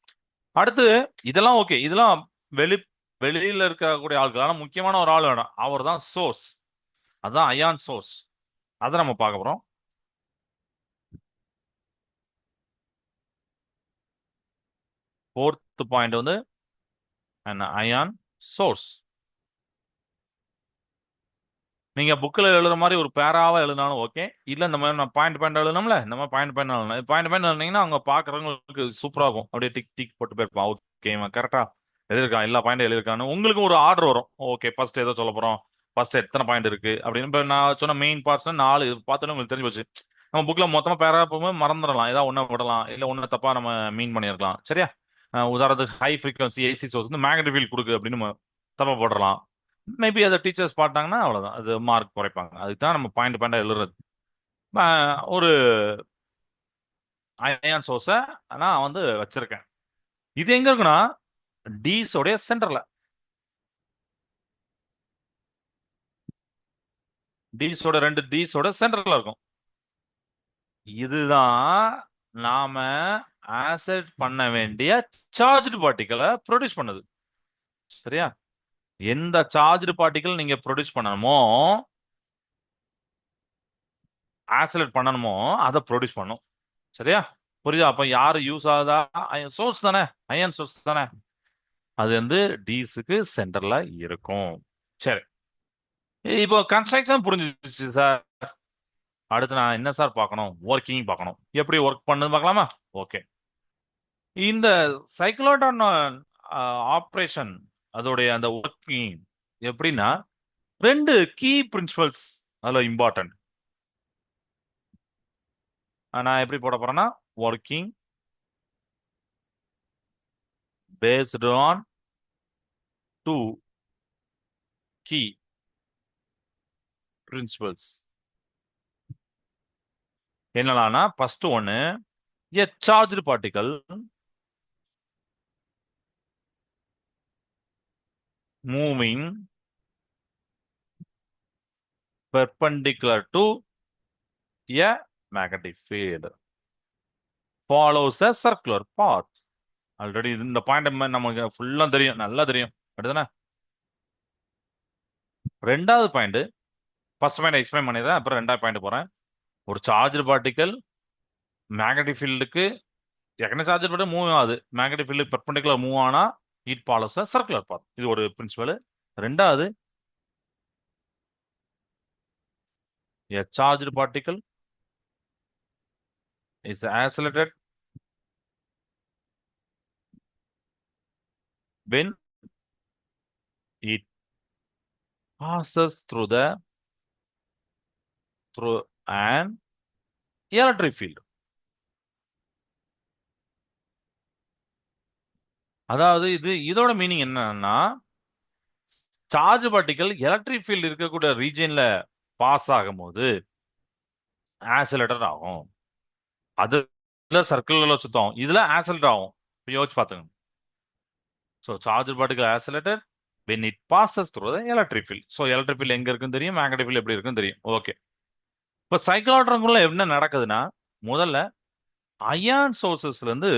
அடுத்து இதெல்லாம் ஓகே. இதெல்லாம் வெளி வெளியில இருக்கக்கூடிய ஆட்கள். ஆனா முக்கியமான ஒரு ஆள் வேணும். அவர் தான் சோர்ஸ். அதான் அயான் சோர்ஸ். அதை நம்ம பார்க்க போறோம். ஃபோர்த் பாயிண்ட் வந்து அயான் சோர்ஸ். நீங்க புக்ல எழுதுற மாதிரி ஒரு பேராவா எழுதினாலும் ஓகே. இல்ல இந்த மாதிரி நான் பாயிண்ட் பாயிண்ட் எழுதணும்ல, இந்த மாதிரி பாயிண்ட் பாயிண்ட் எழுதணும். பாயிண்ட் பாயிண்ட் எழுதினீங்கன்னா அவங்க பாக்குறவங்களுக்கு சூப்பரா இருக்கும். அப்படியே டிக் டிக் போட்டு போயிருப்பான். ஓகே, இவன் கரெக்டா எழுதிருக்கான், எல்லா பாயிண்ட் எழுதிருக்கான்னு உங்களுக்கும் ஒரு ஆர்டர் வரும். ஓகே, ஃபர்ஸ்ட் ஏதோ சொல்ல போறோம், ஃபர்ஸ்ட் எத்தனை பாயிண்ட் இருக்கு அப்படின்னு. இப்ப நான் சொன்ன மெயின் பார்ட்ஸ் 4 இது பார்த்தோன்னே உங்களுக்கு தெரிஞ்சு போச்சு. நம்ம புக்ல மொத்தமா பேரா போகும்போது மறந்துடலாம், ஏதாவது ஒண்ணு விடலாம், இல்ல ஒண்ணு தப்பா நம்ம மீன் பண்ணிருக்கலாம். சரியா? உதாரணத்துக்கு ஹை ஃப்ரீக்வன்சி ஏசி சோர்ஸ் வந்து மேக்னெட்டிக் ஃபீல்ட் கொடுக்கு அப்படின்னு நம்ம தப்பா போடலாம். மேபி அதை டீச்சர்ஸ் பார்த்தாங்கன்னா அவ்வளவுதான், அது மார்க் குறைப்பாங்க. அதுக்கு தான் நம்ம பாயிண்ட் பாயிண்டா எழுதுறது. ஒரு அயன் சோர்ஸை நான் வந்து வச்சிருக்கேன். இது எங்க இருக்குன்னா டீஸோடைய சென்டர்ல. டீஸோட ரெண்டு டீஸோட சென்டர்ல இருக்கும். இதுதான் நாம ஆசெட் பண்ண வேண்டிய சார்ஜ்டு பார்ட்டிகளை ப்ரொடியூஸ் பண்ணுது. சரியா? எந்த சார்ஜ்டு பார்ட்டிகள் நீங்க ப்ரொடியூஸ் பண்ணணுமோ, ஆசலேட் பண்ணணுமோ அதை ப்ரொடியூஸ் பண்ணும். சரியா? புரியுதா? அப்ப யாரு யூஸ் ஆகுதா? சோர்ஸ் தானே, அயன் சோர்ஸ் தானே. அது வந்து டீஸுக்கு சென்டர்ல இருக்கும். சரி, இப்போ கன்ஸ்ட்ரக்ஷன் புரிஞ்சிச்சு சார். அடுத்து நான் என்ன சார் பார்க்கணும்? ஒர்க்கிங் பார்க்கணும். எப்படி ஒர்க் பண்ணுன்னு பார்க்கலாமா? ஓகே. இந்த சைக்ளோட்ரான் ஆப்ரேஷன் அதோடைய அந்த ஒர்க்கிங் எப்படின்னா ரெண்டு கீ பிரின்சிபல்ஸ் அதுல இம்பார்ட்டன்ட். நான் எப்படி போட போறேன்னா working based on two key principles. என்னன்னா ஃபர்ஸ்ட் ஒன்னு a charged particle moving perpendicular to a magnetic field follows a circular path. Already இந்த பாயிண்ட் நமக்கு ஃபுல்லா தெரியும், நல்லா தெரியும். அப்படிதானே? ரெண்டாவது பாயிண்ட், ஃபர்ஸ்ட் பாயிண்ட் எக்ஸ்பிளைன் பண்ணிடுறேன், அப்புறம் ரெண்டாவது பாயிண்ட் போறேன். ஒரு சார்ஜ் பார்ட்டிக்கல் மேக்னெட்டிக் ஃபீல்டுக்கு ஏற்கனவே சார்ஜ் பார்ட்டிகல் மூவ் ஆகுது, மேக்னெட்டிக் ஃபீல்டு பெர்பெண்டிகுலர் மூவ் ஆனா it follows a circular path. இது ஒரு பிரின்சிபல். ரெண்டாவது, a charged particle is accelerated when it passes through an electric field. அதாவது இதோட மீனிங் என்னன்னா சார்ஜ் பார்ட்டிகல் எலக்ட்ரிக் ஃபீல்டு இருக்கக்கூடிய ரீஜியன்ல பாஸ் ஆகும் போது ஆக்சிலேட்டர் ஆகும். அதுல சர்க்கிள்ல சுத்தம், இதுல ஆக்சிலேட்டர் ஆகும். யோசிச்சு பாத்துங்க. So charge particle accelerator when it passes through the electric field. So electric field எங்க இருக்குன்னு தெரியும், மேக்னெட்டிக் ஃபீல்டு எப்படி இருக்குன்னு தெரியும். ஓகே. இப்போ சைக்ளோட்ரான்குள்ள என்ன நடக்குதுன்னா முதல்ல அயான் சோர்சஸ்ல இருந்து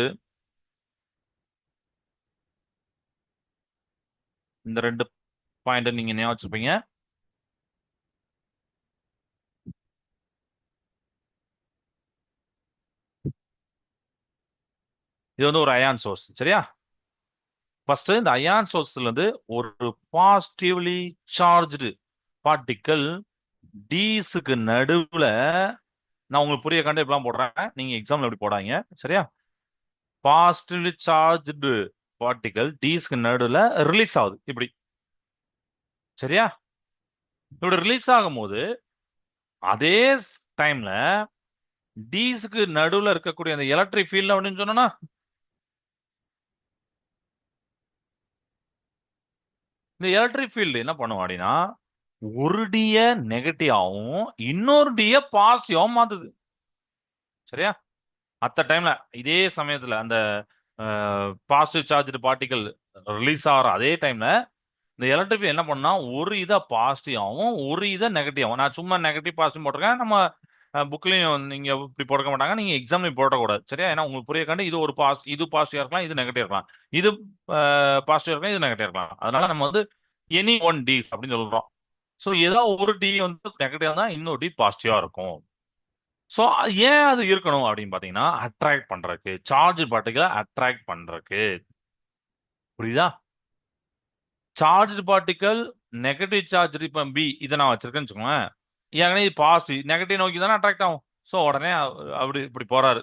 இந்த ரெண்டு பாயிண்ட் நீங்க ஞாபகம் வச்சுப்பீங்க. இது வந்து ஒரு அயான் சோர்ஸ். சரியா? ஃபர்ஸ்ட் இந்த அயான் சோர்ஸ்ல இருந்து ஒரு பாசிட்டிவ்லி சார்ஜ்டு பார்ட்டிக்கல் டீஸுக்கு நடுவுல, நான் உங்களுக்கு புரிய கண்டு இப்படிலாம் போடுறேன், நீங்க எக்ஸாம்ல எப்படி போடாங்க. சரியா? பாசிட்டிவ்லி சார்ஜ்டு பார்ட்டிக்கல் டீஸ்க்கு நடுவுல ரிலீஸ் ஆகுது இப்படி. சரியா? இப்படி ரிலீஸ் ஆகும்போது அதே டைம்ல டீஸ்க்கு நடுவுல இருக்கக்கூடிய அந்த எலக்ட்ரிக் ஃபீல்ட் அப்படின்னு சொன்னா இந்த எலக்ட்ரிக் ஃபீல்டு என்ன பண்ணுவோம் அப்படின்னா ஒரு டிய நெகட்டிவாவும் இன்னொரு டிய பாசிட்டிவாவும் மாத்துது. சரியா? அத்த டைம்ல இதே சமயத்துல அந்த பாசிட்டிவ் சார்ஜ் பார்ட்டிகல் ரிலீஸ் ஆகிற அதே டைம்ல இந்த எலக்ட்ரிக் ஃபீல்ட் என்ன பண்ணா ஒரு இதை பாசிட்டிவ் ஆகும், ஒரு இதை நெகட்டிவ் ஆகும். நான் சும்மா நெகட்டிவ் பாசிட்டிவ் போட்டிருக்கேன். நம்ம புக்லயும் நீங்க இப்படி போட மாட்டாங்க, நீங்க எக்ஸாம்லயும் போடக்கூடாது. சரியா? ஏன்னா உங்களுக்கு புரியக்காண்டி இது ஒரு இது பாசிட்டிவா இருக்கலாம், இது நெகட்டிவ் இருக்கலாம், இது பாசிட்டிவ் இருக்கலாம், இது நெகட்டிவ் இருக்கலாம். அதனால நம்ம வந்து எனி ஒன் டி அப்படின்னு சொல்றோம். ஸோ ஏதோ ஒரு டி வந்து நெகட்டிவா தான், இன்னொரு டி பாசிட்டிவா இருக்கும். ஸோ ஏன் அது இருக்கணும் அப்படின்னு பாத்தீங்கன்னா, அட்ராக்ட் பண்றதுக்கு, சார்ஜ் பார்ட்டிகளை அட்ராக்ட் பண்றதுக்கு. புரியுதா? சார்ஜ் பார்ட்டிகல் நெகட்டிவ் சார்ஜ் இப்ப பி இதை நான் வச்சிருக்கேன்னு வச்சுக்கோங்களேன். ஏன்னா இது பாசிட்டிவ் நெகட்டிவ் நோக்கி தானே அட்ராக்ட் ஆகும். ஸோ உடனே அப்படி இப்படி போறாரு,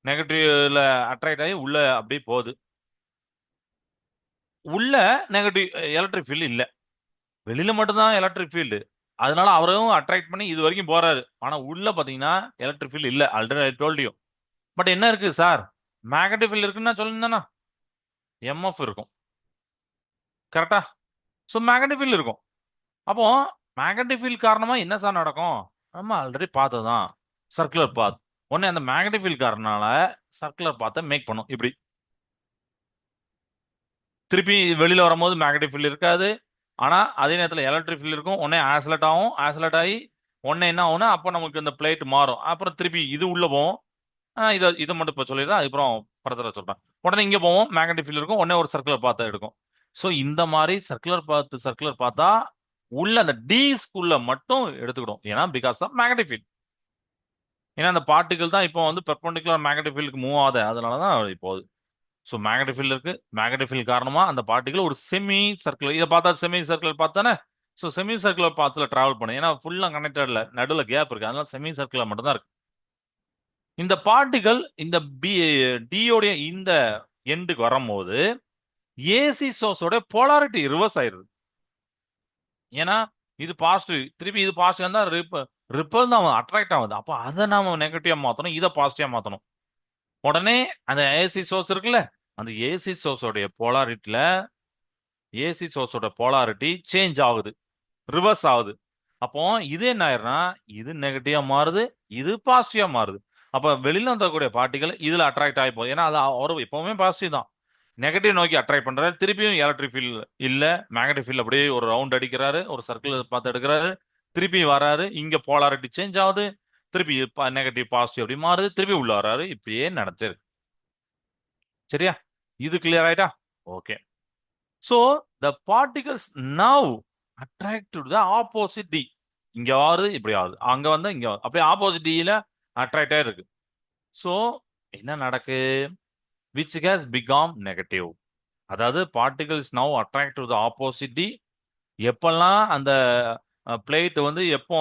நெகட்டிவ்ல அட்ராக்ட் ஆகி உள்ள அப்படியே போகுது. உள்ள நெகட்டிவ் எலக்ட்ரிக் ஃபீல்டு இல்ல, வெளியில மட்டும்தான் எலக்ட்ரிக் ஃபீல்டு. அதனால அவரும் அட்ராக்ட் பண்ணி இது வரைக்கும் போறாரு. ஆனா உள்ள பாத்தீங்கன்னா எலக்ட்ரிக் ஃபீல்டு இல்ல. Already I told you. But என்ன இருக்கு சார், மேக்னெட்டிக் ஃபீல்டு இருக்குன்னு நான் சொல்லியிருந்தேன்னா எம்எஃப் இருக்கும். கரெக்டா? ஸோ மேக்னெட்டிக் ஃபீல்டு இருக்கும். அப்போ மேக்னெட்டிக் ஃபீல்ட் காரணமா என்ன சார் நடக்கும்? நம்ம ஆல்ரெடி பார்த்ததுதான், சர்க்குலர் பாத். உடனே அந்த மேக்னெட்டிக் ஃபீல்ட் காரணனால சர்க்குலர் பாத்தை மேக் பண்ணும். இப்படி திருப்பி வெளியில வரும்போது மேக்னெட்டிக் ஃபீல்ட் இருக்காது. ஆனா அதே நேரத்தில் எலக்ட்ரிக் ஃபீல்ட் இருக்கும். உடனே ஆசலட் ஆகும். ஆசலட் ஆகி உடனே என்ன ஆகும்னா, அப்போ நமக்கு இந்த பிளேட் மாறும். அப்புறம் திருப்பி இது உள்ள போவோம். இதை மட்டும் இப்போ சொல்லிடுறேன், அதுக்கப்புறம் படத்தில் சொல்றேன். உடனே இங்க போவோம், மேக்னெட்டிக் ஃபீல்ட் இருக்கும். உடனே ஒரு சர்க்குலர் பாத்தை எடுக்கும். ஸோ இந்த மாதிரி சர்க்குலர் பார்த்தா உள்ள அந்த டி ஸ்கூல்ல மட்டும் எடுத்துக்கிடும். ஏன்னா பிகாஸ் ஆஃப் மேக்னெட்டிக் ஃபீல்ட். ஏன்னா அந்த பார்ட்டிகல் தான் இப்போ வந்து பெர்பெண்டிகுலர் மேக்னெட்டிக் ஃபீல்டுக்கு மூவ் ஆகுது. அதனால தான் இப்போ ஸோ மேக்னெட்டிக் ஃபீல்ட் இருக்கு. மேக்னெட்டிக் ஃபீல்ட் காரணமா அந்த பார்ட்டிகல் ஒரு செமி சர்க்குலர், இதை பார்த்தா செமி சர்க்குலர் பார்த்தானே. ஸோ செமி சர்க்குலர் பாத்துல டிராவல் பண்ணும். ஏன்னா ஃபுல்லா கனெக்டட்ல நடுவில் கேப் இருக்கு, அதனால செமி சர்க்குலர் மட்டும் தான் இருக்கு. இந்த பார்ட்டிகல் இந்த பி டியோடைய இந்த எண்டுக்கு வரும்போது ஏசி சோர்ஸோட போலாரிட்டி ரிவர்ஸ் ஆயிருது. ஏன்னா இது பாசிட்டிவ், திருப்பி இது பாசிட்டிவ் தான் ரிப்பல் தான் அட்ராக்ட் ஆகுது. அப்போ அதை நாம நெகட்டிவா மாத்தணும், இதை பாசிட்டிவா மாத்தணும். உடனே அந்த ஏசி சோர்ஸ் இருக்குல்ல, அந்த ஏசி சோர்ஸோடைய போலாரிட்டி சேஞ்ச் ஆகுது, ரிவர்ஸ் ஆகுது. அப்போ இது என்ன ஆயிருன்னா, இது நெகட்டிவா மாறுது, இது பாசிட்டிவா மாறுது. அப்ப வெளியில வந்தக்கூடிய பார்ட்டிகள் இதுல அட்ராக்ட் ஆகி போகுது. ஏன்னா அது அவர் எப்பவுமே பாசிட்டிவ் தான், நெகட்டிவ் நோக்கி அட்ராக்ட் பண்றாரு. திருப்பியும் எலக்ட்ரிக் ஃபீல்ட் இல்ல, மேக்னெட்டிக் ஃபீல்ட் அப்படியே ஒரு ரவுண்ட் அடிக்கிறாரு, ஒரு சர்க்கிள் பார்த்து எடுக்கிறாரு, திருப்பி வராரு, இங்க போலாரிட்டி சேஞ்ச் ஆகுது, திருப்பி நெகட்டிவ் பாசிட்டிவ் அப்படி மாறுது, திருப்பி உள்ள வராரு. இப்படியே நடந்துட்டு இருக்கு. சரியா? இது கிளியர் ஆயிட்டா? Okay. So the particles now attract to the opposite D. இங்க ஆகுது, இப்படி ஆகுது, அங்க வந்து இங்க அப்படியே ஆப்போசிட் டில அட்ராக்ட் ஆயிருக்கு. சோ என்ன நடக்கு? Which has become negative. அதாவது particles now attract to the opposite D. எப்பெல்லாம் அந்த பிளேட் வந்து எப்போ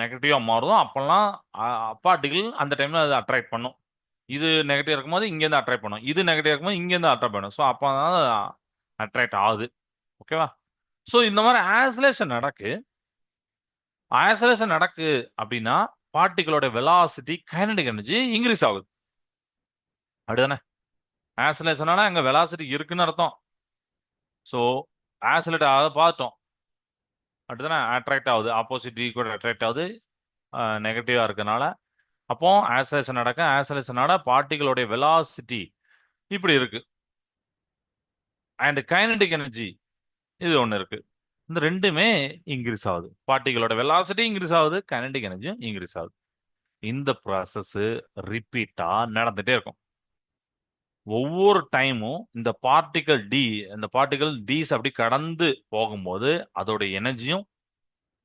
நெகட்டிவா மாறுதோ அப்பெல்லாம் பார்ட்டிகல் அந்த டைம்ல அது அட்ராக்ட் பண்ணும். இது நெகட்டிவ் இருக்கும்போது இங்கேருந்து அட்ராக்ட் பண்ணும், இது நெகட்டிவ் இருக்கும்போது இங்கேருந்து அட்ராக்ட் பண்ணும். ஸோ அப்போ அட்ராக்ட் ஆகுது. ஓகேவா? ஸோ இந்த மாதிரி ஆசோலேஷன் நடக்கு அப்படின்னா பார்ட்டிகளோட வெலாசிட்டி கைனடிக் எனர்ஜி இன்க்ரீஸ் ஆகுது. அப்படிதானே? ஆசோலேஷனால அங்க வெலாசிட்டி இருக்குன்னு அர்த்தம். ஸோ ஆசோலேட் ஆக பார்த்தோம், அப்படிதானே? அட்ராக்ட் ஆகுது, ஆப்போசிட் கூட அட்ராக்ட் ஆகுது நெகட்டிவா இருக்கனால. அப்போ ஆசோலேஷனால பார்ட்டிகளோட வெலாசிட்டி இப்படி இருக்கு. அண்ட் கைனடிக் எனர்ஜி இது ஒன்று இருக்கு. இந்த ரெண்டுமே இன்க்ரீஸ் ஆகுது. பார்ட்டிகளோட வெலாசிட்டி இன்க்ரீஸ் ஆகுது, கைனடிக் எனர்ஜியும் இன்க்ரீஸ் ஆகுது. இந்த ப்ராசஸ் ரிப்பீட்டா நடந்துட்டே இருக்கும். ஒவ்வொரு டைமும் இந்த பார்ட்டிகல் டிஸ் அப்படி கடந்து போகும்போது அதோட எனர்ஜியும்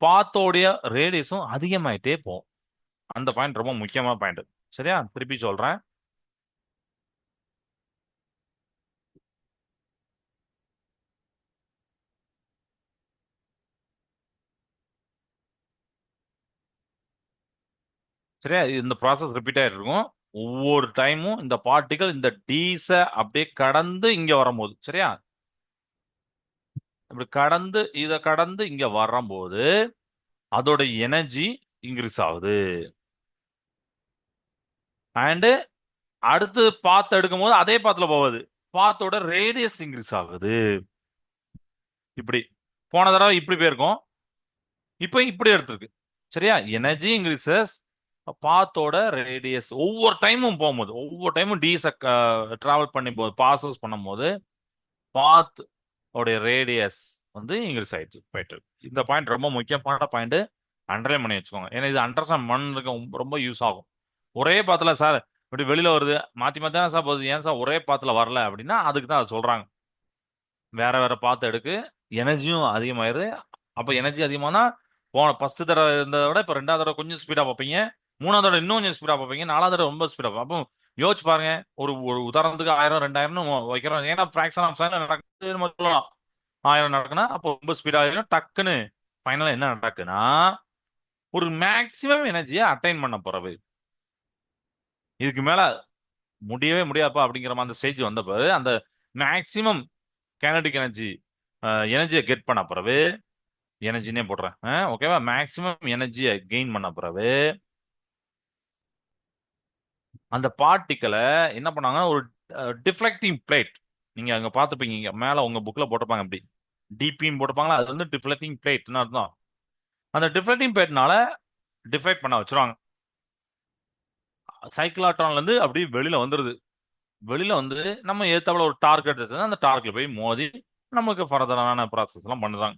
பாத்தோடைய ரேடியஸும் அதிகமாயிட்டே போகும். அந்த பாயிண்ட் ரொம்ப முக்கியமான பாயிண்ட். சரியா? திருப்பி சொல்றேன். சரியா? இந்த ப்ராசஸ் ரிப்பீட் ஆயிட்டு இருக்கும். ஒவ்வொரு டைமும் இந்த பார்ட்டிகல் இந்த டீஸ அப்படியே கடந்து இங்க வரும்போது, சரியா, இப்படி இத கடந்து இங்க வரும்போது அதோட எனர்ஜி இன்க்ரீஸ் ஆகுது. அண்ட் அடுத்து பாத் எடுக்கும் போது அதே பாத்துல போகுது, பாத்தோட ரேடியஸ் இன்க்ரீஸ் ஆகுது. இப்படி போன தடவை இப்படி போயிருக்கும், இப்போ இப்படி எடுத்திருக்கு. சரியா? எனர்ஜி இன்க்ரீசஸ், பாத்தோட ரேடியஸ் ஒவ்வொரு டைமும் டீஸ டிராவல் பண்ணி போது பாசஸ் பண்ணும்போது பாத் உடைய ரேடியஸ் வந்து இன்க்ரீஸ் ஆயிடுச்சு போயிட்டு இருக்கு. இந்த பாயிண்ட் ரொம்ப முக்கியமான பாயிண்ட், அண்டர்லைன் பண்ணி வச்சுக்கோங்க. ஏன்னா இது அண்டர்ஸ்டாண்ட் பண்ணதுக்கு ரொம்ப யூஸ் ஆகும். ஒரே பாத்துல சார் இப்படி வெளியில வருது, மாத்தி மாத்தி தான் சார் போகுது, ஏன் சார் ஒரே பாத்துல வரல அப்படின்னா அதுக்கு தான் அது சொல்றாங்க. வேற வேற பாத்து எடுக்கு, எனர்ஜியும் அதிகமாயிருது. அப்ப எனர்ஜி அதிகமானா போன ஃபர்ஸ்ட் தடவை இருந்ததை விட இப்ப ரெண்டாவது தடவை கொஞ்சம் ஸ்பீடா பார்ப்பீங்க, மூணாவது தடவை இன்னும் கொஞ்சம் ஸ்பீடா பார்ப்பீங்க, நாலாவது தடவை ரொம்ப ஸ்பீடா. அப்போ யோசிச்சு பாருங்க, ஒரு ஒரு உதாரணத்துக்கு 1000 2000 வைக்கிறோம், ஏன்னா ஃபிராக்ஷன் ஆஃப் செகண்ட்ல நடக்குது நம்ம சொல்லலாம். 1000 நடக்குன்னா அப்போ ரொம்ப ஸ்பீடா ஆயிரும். டக்குன்னு ஃபைனலா என்ன நடக்குன்னா ஒரு மேக்சிமம் எனர்ஜியை அட்டைன் பண்ண போறது. இதுக்கு மேல முடியவே முடியாதுப்பா அப்படிங்கிற மாதிரி அந்த ஸ்டேஜ் வந்த பிறகு அந்த மேக்சிமம் கைனடிக் எனர்ஜி எனர்ஜியை கெட் பண்ண பிறகு, எனர்ஜினே போடுறேன் ஓகேவா, மேக்சிமம் எனர்ஜியை கெயின் பண்ண பிறகு அந்த பார்ட்டிக்கலை என்ன பண்ணாங்கன்னா ஒரு டிஃப்ளெக்டிங் பிளேட், நீங்க அங்க பார்த்துப்பீங்க, இங்க மேல உங்க புக்ல போட்டிருப்பாங்க அப்படி டிபின்னு போட்டிருப்பாங்களா, அது வந்து டிஃப்ளெக்டிங் பிளேட்னு அர்த்தம். அந்த டிஃப்ளெக்டிங் பிளேட்னால டிஃபைட் பண்ண வச்சிருவாங்க. சைக்கிளாட்ரான்ல இருந்து அப்படி வெளியில வந்துருது. வெளியில வந்து நம்ம ஏத்தாப்புல ஒரு டார்கெட் எடுத்து அந்த டார்கெட்ல போய் மோதி நமக்கு ஃபர்தரான ப்ராசஸ் எல்லாம் பண்ணுறாங்க.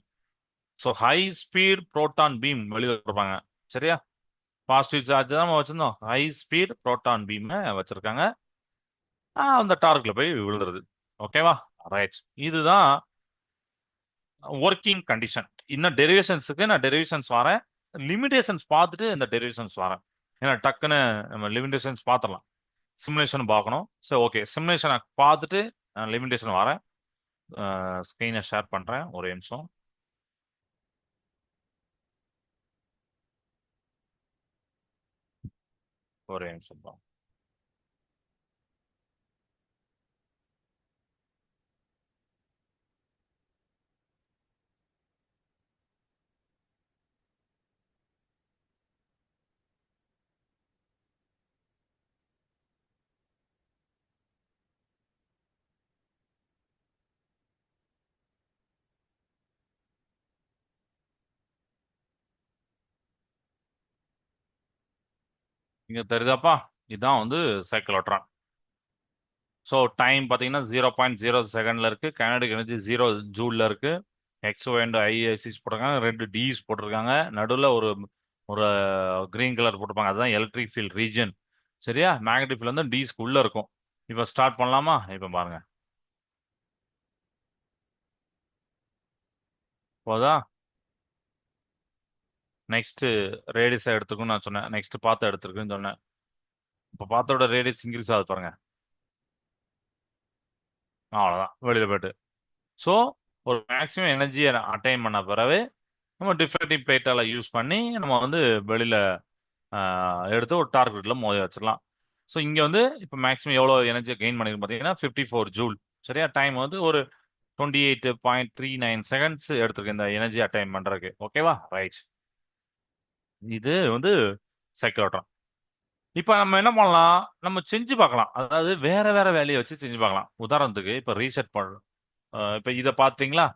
So high speed proton beam வெளியில இருப்பாங்க. சரியா, பாசிட்டிவ் சார்ஜ் தான் நம்ம வச்சிருந்தோம், ஹை ஸ்பீட் புரோட்டான் பீம் வச்சிருக்காங்க. அந்த டார்கெட்ல போய் விழுந்துருது. ஓகேவா, ரைட். இதுதான் ஒர்க்கிங் கண்டிஷன். இன்னும் டெரிவேஷன்ஸுக்கு நான் டெரிவேஷன்ஸ் வரேன், லிமிடேஷன்ஸ் பார்த்துட்டு இந்த டெரிவேஷன்ஸ் வரேன். ஏன்னா டக்குன்னு நம்ம லிமிடேஷன்ஸ் பார்த்துடலாம், சிமுலேஷன் பார்க்கணும். சரி ஓகே, சிமுலேஷனை பார்த்துட்டு நான் லிமிடேஷன் வரேன். ஸ்க்ரீனை ஷேர் பண்றேன், ஒரு நிமிஷம். ஒரு நிமிஷம் தான். இங்க தெரியுதாப்பா, இதுதான் வந்து சைக்கிளோட்ரான். ஸோ டைம் பார்த்தீங்கன்னா 0.0 செகண்ட்ல இருக்கு, கைனடிக் எனர்ஜி 0 ஜூல்ல இருக்கு. எக்ஸ்ஓ அண்ட் ஐஐசிஸ் போட்டிருக்காங்க, ரெண்டு டிஸ் போட்டிருக்காங்க, நடுவில் ஒரு ஒரு கிரீன் கலர் போட்டிருப்பாங்க, அதுதான் எலக்ட்ரிக் ஃபீல்ட் ரீஜன். சரியா, மேக்னெட்டிக் ஃபீல்ட் வந்து டிஸ்க்கு உள்ள இருக்கும். இப்போ ஸ்டார்ட் பண்ணலாமா? இப்போ பாருங்க, போதா. நெக்ஸ்ட் ரேடியஸை எடுத்துக்குன்னு நான் சொன்னேன், நெக்ஸ்ட் பார்த்து எடுத்துருக்குன்னு சொன்னேன். இப்போ பார்த்தோட ரேடியஸ் இன்க்ரீஸ் ஆகுது பாருங்க, அவ்வளோதான் வெளியில் போயிட்டு. ஸோ ஒரு மேக்ஸிமம் எனர்ஜியை அட்டைன் பண்ண பிறகு நம்ம டிஃப்ளெக்டிங் பிளேட்டால யூஸ் பண்ணி நம்ம வந்து வெளியில எடுத்து ஒரு டார்கெட்ல மோதி வச்சிடலாம். ஸோ இங்க வந்து இப்போ மேக்ஸிமம் எவ்வளோ எனர்ஜியை கெயின் பண்ணிருக்கு பார்த்தீங்கன்னா 54 ஜூல். சரியா, டைம் வந்து ஒரு 28.39 செகண்ட்ஸ் எடுத்திருக்கு இந்த எனர்ஜி அட்டைன் பண்றதுக்கு. ஓகேவா, ரைட். இது வந்து சைக்கிளோட்ரான். இப்போ நம்ம என்ன பண்ணலாம், நம்ம செஞ்சு பார்க்கலாம், அதாவது வேற வேற வேலையை வச்சு செஞ்சு பார்க்கலாம். உதாரணத்துக்கு இப்போ ரீசெட் பண்ண, இப்போ இதை பார்த்தீங்களா,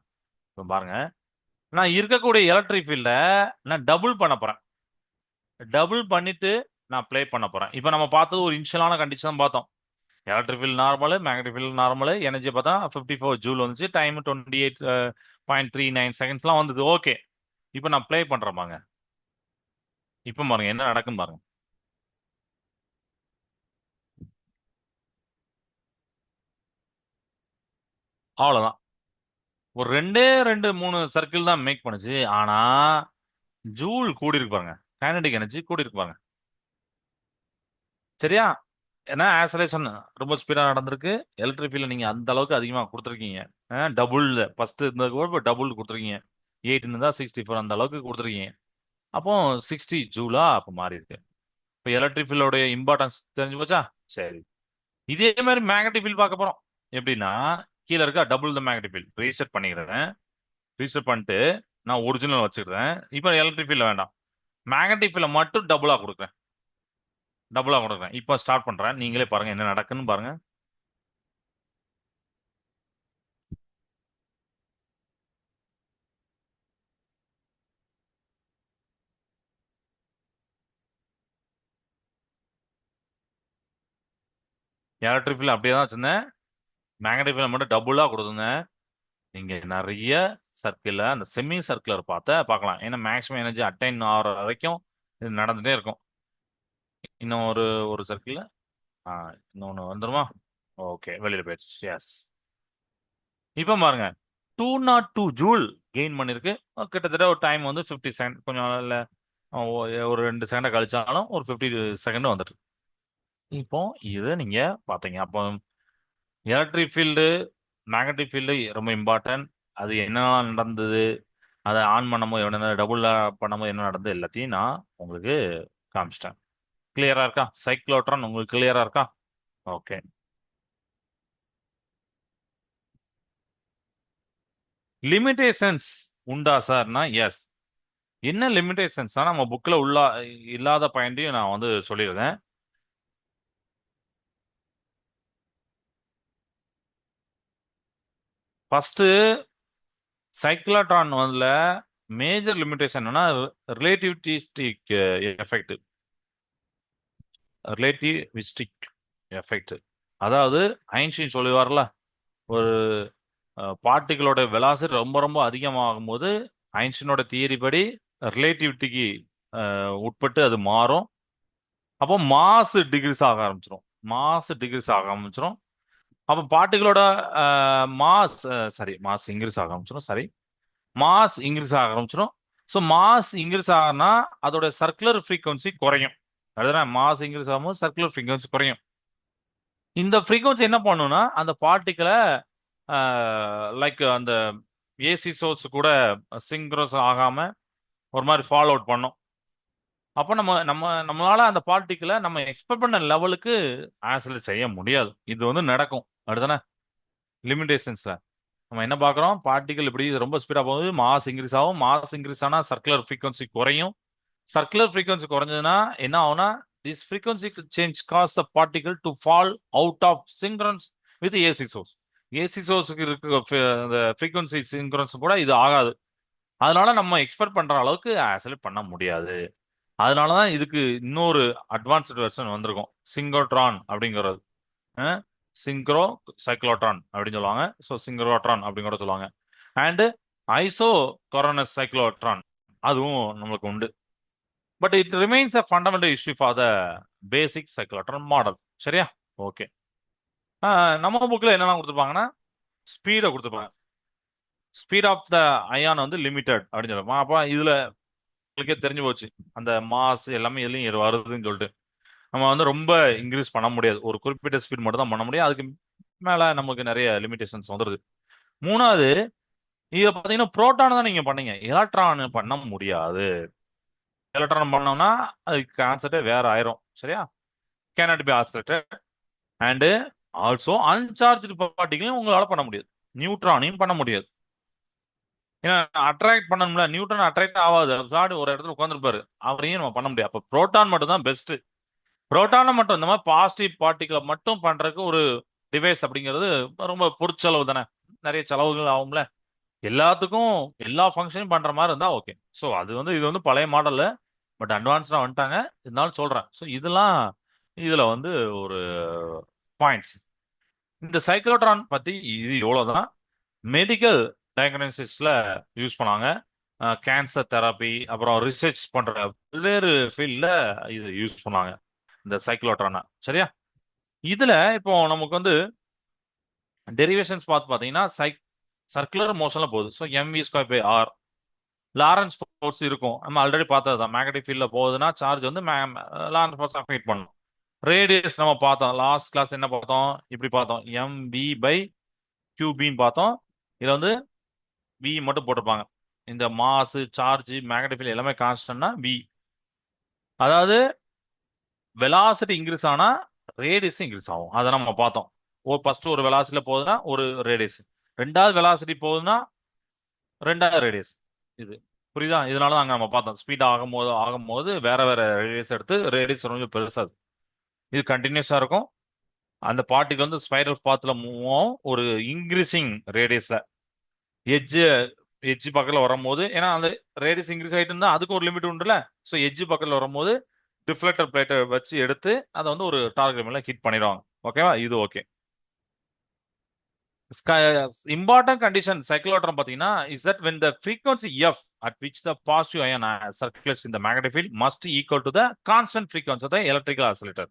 இப்போ பாருங்க, நான் இருக்கக்கூடிய எலக்ட்ரிக் ஃபீல்டை நான் டபுள் பண்ண போறேன். டபுள் பண்ணிட்டு நான் ப்ளே பண்ண போறேன். இப்போ நம்ம பார்த்தது ஒரு இனிஷியலான கண்டிஷன் பார்த்தோம், electric field normal, magnetic field normal, energy பார்த்தா 54 ஜூல் வந்துச்சு, டைம் 28.39 செகண்ட்ஸ்லாம் வந்தது. ஓகே, இப்போ நான் ப்ளே பண்றேன் பாருங்க. இப்போ பாருங்க என்ன நடக்குன்னு பாருங்க. அவ்வளவுதான், ஒரு ரெண்டே ரெண்டு மூணு சர்க்கிள் தான் மேக் பண்ணுச்சு, ஆனா ஜூல் கூடி இருக்கு பாருங்க, கைனடிக் எனர்ஜி கூடி இருக்கு பாருங்க. சரியா, ஏன்னா ஆசலேஷன் ரொம்ப ஸ்பீடா நடந்திருக்கு, எலக்ட்ரிக் ஃபீல்ட் நீங்க அந்த அளவுக்கு அதிகமா கொடுத்துருக்கீங்க. டபுள், ஃபர்ஸ்ட் இருந்தது கூட இப்போ டபுள் கொடுத்துருக்கீங்க, 8 இருந்தா 64 அந்த அளவுக்கு கொடுத்துருக்கீங்க. அப்போ 60 ஜூலா அப்போ மாறி இருக்கு. இப்போ எலக்ட்ரிக் ஃபீல்டோட இம்பார்ட்டன்ஸ் தெரிஞ்சு போச்சா? சரி, இதே மாதிரி மேக்னெட்டிக் ஃபீல்ட் பார்க்க போறோம். எப்படின்னா கீழே இருக்கா double the magnetic field, reset பண்ணிக்கிறேன். ரீசெட் பண்ணிட்டு நான் ஒரிஜினல் வச்சுக்கிறேன். இப்போ எலக்ட்ரிக் ஃபீல்ட் வேண்டாம், மேக்னெட்டிக் ஃபீல்ட மட்டும் டபுளா கொடுக்குறேன். டபுளா கொடுக்குறேன். இப்போ ஸ்டார்ட் பண்றேன், நீங்களே பாருங்க என்ன நடக்குன்னு பாருங்க. எலக்ட்ரிக் ஃபீல்ட் அப்படியே தான் வச்சிருந்தேன், மேக்னெட்டிக் ஃபீல்ட் மட்டும் டபுளா கொடுத்துருந்தேன். நீங்க நிறைய சர்க்கிள் அந்த செமி சர்க்குலர் பார்க்கலாம். ஏன்னா மேக்ஸிமம் எனர்ஜி அட்டைன் ஆகிற வரைக்கும் இது நடந்துட்டே இருக்கும். இன்னும் ஒரு ஒரு சர்க்கிள் இன்னொன்னு வந்துருமா? ஓகே, வெளியில போயிடுச்சு. எஸ். இப்போ பாருங்க, 202 ஜூல் கெயின் பண்ணிருக்கு. கிட்டத்தட்ட ஒரு டைம் வந்து 50 செகண்ட். கொஞ்சம் இல்ல ஒரு 2 செகண்ட் கழிச்சாலும் ஒரு 50 செகண்ட் வந்துட்டு. இப்போ இதை நீங்க பாத்தீங்க. அப்போ எலக்ட்ரிக் ஃபீல்டு, மேக்னெட்டிக் ஃபீல்டு ரொம்ப இம்பார்ட்டன்ட். அது என்னெல்லாம் நடந்தது, அதை ஆன் பண்ணும்போது என்ன, டபுள் பண்ணும்போது என்ன நடந்தது, எல்லாத்தையும் நான் உங்களுக்கு காமிச்சிட்டேன். கிளியரா இருக்கா? சைக்ளோட்ரான் உங்களுக்கு கிளியரா இருக்கா? ஓகே. லிமிடேஷன்ஸ் உண்டா சார்னா எஸ். என்ன லிமிடேஷன்ஸ் நம்ம புக்ல இல்லாத பாயிண்டையும் நான் வந்து சொல்லிடுறேன். ஃபர்ஸ்ட் சைக்ளோட்ரான் வந்து மேஜர் லிமிடேஷன் என்னன்னா ரிலேட்டிவிஸ்டிக் எஃபெக்ட். ரிலேட்டிவிஸ்டிக் எஃபெக்ட், அதாவது ஐன்ஸ்டீன் சொல்லுவார்ல, ஒரு பார்ட்டிகளோட வெலாசிட்டி ரொம்ப ரொம்ப அதிகமாகும் போது ஐன்ஸ்டீனோட தியரி படி ரிலேட்டிவிட்டிக்கு உட்பட்டு அது மாறும். அப்போ மாஸ் டிகிரிஸ் ஆக ஆரம்பிச்சிரும். அப்போ பார்ட்டிகளோட மாஸ் மாஸ் இன்க்ரீஸ் ஆக ஆரம்பிச்சிடும். மாஸ் இன்க்ரீஸ் ஆக ஆரம்பிச்சிடும். ஸோ மாஸ் இன்க்ரீஸ் ஆகுனா அதோட சர்க்குலர் ஃப்ரீக்வன்சி குறையும். அதுதான் மாஸ் இன்க்ரீஸ் ஆகும்போது சர்க்குலர் ஃப்ரீக்வன்சி குறையும். இந்த ஃப்ரீக்வன்சி என்ன பண்ணுன்னா அந்த பார்ட்டிகளை லைக் அந்த ஏசி சோர்ஸ் கூட சிங்க்ரோஸ் ஆகாம ஒரு மாதிரி ஃபாலோ அவுட் பண்ணும். அப்போ நம்மளால அந்த பார்ட்டிகளை நம்ம எக்ஸ்பெக்ட் பண்ண லெவலுக்கு ஆன்சர் செய்ய முடியாது. இது வந்து நடக்கும். அடுத்தானே லிமிடேஷன்ஸ்ல நம்ம என்ன பார்க்குறோம்? பார்ட்டிகல் இப்படி ரொம்ப ஸ்பீடாக போகுது, மாஸ் இன்க்ரீஸ் ஆகும். மாஸ் இன்க்ரீஸ் ஆனால் சர்க்குலர் ஃப்ரீக்வன்சி குறையும். சர்க்குலர் ஃப்ரீக்வன்சி குறைஞ்சதுன்னா என்ன ஆகும்னா, this frequency change cause the particle to fall out of synchronism with AC source. AC சோர்ஸுக்கு இருக்க அந்த ஃப்ரீக்வன்சி சிங்க்ரன்ஸ் கூட இது ஆகாது. அதனால நம்ம எக்ஸ்பெக்ட் பண்ற அளவுக்கு ஆக்சலேட் பண்ண முடியாது. அதனால தான் இதுக்கு இன்னொரு அட்வான்ஸ்டு வெர்ஷன் வந்திருக்கும், சிங்கோட்ரான் அப்படிங்கிறது. சிங்க்ரோ சைக்ளோட்ரான் அப்படின்னு சொல்லுவாங்க. ஸோ சிங்க்ரோட்ரான் அப்படின்னு கூட சொல்லுவாங்க. அண்டு ஐசோ கொரோனஸ் சைக்ளோட்ரான் அதுவும் நம்மளுக்கு உண்டு. But it remains a fundamental issue for the basic cyclotron model. சரியா? ஓகே. நம்ம புக்கில் என்னெல்லாம் கொடுத்துருப்பாங்கன்னா, ஸ்பீடை கொடுத்துருப்பாங்க. ஸ்பீட் ஆஃப் த அயான் வந்து லிமிட்டட் அப்படின்னு சொல்லுவாங்க. அப்போ இதுல உங்களுக்கே தெரிஞ்சு போச்சு, அந்த மாஸ் எல்லாமே எதுலையும் வருதுன்னு சொல்லிட்டு நம்ம வந்து ரொம்ப இன்க்ரீஸ் பண்ண முடியாது. ஒரு குறிப்பிட்ட ஸ்பீட் மட்டும் தான் பண்ண முடியும். அதுக்கு மேல நமக்கு நிறைய லிமிடேஷன்ஸ் வந்துருது. மூணாவது, இதை பார்த்தீங்கன்னா புரோட்டான் தான் நீங்க பண்ணீங்க, எலக்ட்ரான் பண்ண முடியாது. எலக்ட்ரான் பண்ணோம்னா அதுக்கு கான்செப்டே வேற ஆயிரும். சரியா? Cannot be oscillated and also uncharged பார்ட்டிகளையும் உங்களால பண்ண முடியாது. நியூட்ரானையும் பண்ண முடியாது. ஏன்னா அட்ராக்ட் பண்ணணும்ல, நியூட்ரான் அட்ராக்ட் ஆகாது. ஒரு இடத்துல உட்காந்துருப்பாரு, அவரையும் நம்ம பண்ண முடியாது. அப்போ புரோட்டான் மட்டும் தான் பெஸ்ட். புரோட்டானை மட்டும் இந்த மாதிரி பாசிட்டிவ் பார்ட்டிகளை மட்டும் பண்றதுக்கு ஒரு டிவைஸ் அப்படிங்கிறது ரொம்ப பொருட்செலவு தானே, நிறைய செலவுகள் ஆகும்ல. எல்லாத்துக்கும் எல்லா ஃபங்க்ஷனையும் பண்ற மாதிரி இருந்தா ஓகே. ஸோ அது வந்து இது வந்து பழைய மாடல், பட் அட்வான்ஸ்டா வந்துட்டாங்க. இருந்தாலும் சொல்றேன். ஸோ இதெல்லாம் இதுல வந்து ஒரு பாயிண்ட்ஸ். இந்த சைக்ளோட்ரான் பத்தி இது இவ்வளவுதான். மெடிக்கல் டயக்னோசிஸ்ல யூஸ் பண்ணாங்க. கேன்சர் தெரப்பி, அப்புறம் ரிசர்ச் பண்ற பல்வேறு ஃபீல்ட்ல இது யூஸ் பண்ணாங்க, இந்த சைக்ளோட்ரானை. சரியா? இதுல இப்போ நமக்கு வந்து டெரிவேஷன்ஸ் பாத்தீங்கன்னா சர்க்குலர் மோஷன்ல போகுது. ஸோ mv²/r லாரன்ஸ் ஃபோர்ஸ் இருக்கும். நம்ம ஆல்ரெடி பார்த்ததுதான். மேக்னெட்டிக் ஃபீல்ட்ல போகுதுன்னா சார்ஜ் வந்து லாரன்ஸ் ஃபோர்ஸ் அஃபெக்ட் பண்ணும். ரேடியஸ் நம்ம பார்த்தோம், லாஸ்ட் கிளாஸ் என்ன பார்த்தோம், இப்படி பார்த்தோம், mv/qb பார்த்தோம். இதுல வந்து v மட்டும் போட்டிருப்பாங்க. இந்த மாஸ், சார்ஜ், மேக்னெட்டிக் ஃபீல்ட் எல்லாமே கான்ஸ்டன்ட்னா v. அதாவது வெலாசிட்டி இன்க்ரீஸ் ஆனா ரேடியஸ் இன்க்ரீஸ் ஆகும். அதை நம்ம பார்த்தோம். ஃபர்ஸ்ட் ஒரு வெலாசிட்டில போகுதுன்னா ஒரு ரேடியஸ், ரெண்டாவது வெலாசிட்டி போகுதுன்னா ரெண்டாவது ரேடியஸ். இது புரியுதா? இதனால தான் அங்க நம்ம பார்த்தோம், ஸ்பீட் ஆகும்போது வேற வேற ரேடியஸ் எடுத்து ரேடியஸ் கொஞ்சம் பெருசா இது கண்டினியூஸா இருக்கும். அந்த பார்ட்டிக்கு வந்து ஸ்பைரல் பாத்துல மூவ் ஆகும் ஒரு இன்க்ரீசிங் ரேடியஸ்ல. எட்ஜ் எட்ஜ் பக்கத்துல வரும்போது, ஏன்னா அந்த ரேடியஸ் இன்க்ரீஸ் ஆயிட்டு இருந்தா அதுக்கு ஒரு லிமிட் உண்டுல. ஸோ எட்ஜ் பக்கத்துல வரும்போது டிஃப்ளெக்டர் பிளேட்டை வச்சு எடுத்து அதை வந்து ஒரு டார்கெட் மேல ஹிட் பண்ணிடுவாங்க. ஓகேவா? இது ஓகே. இம்பார்ட்டன்ட் கண்டிஷன் சைக்ளோட்ரான் பாத்தீங்கன்னா is that when the frequency f at which the positive ion circulates in the magnetic field must equal to the constant frequency of the electrical oscillator.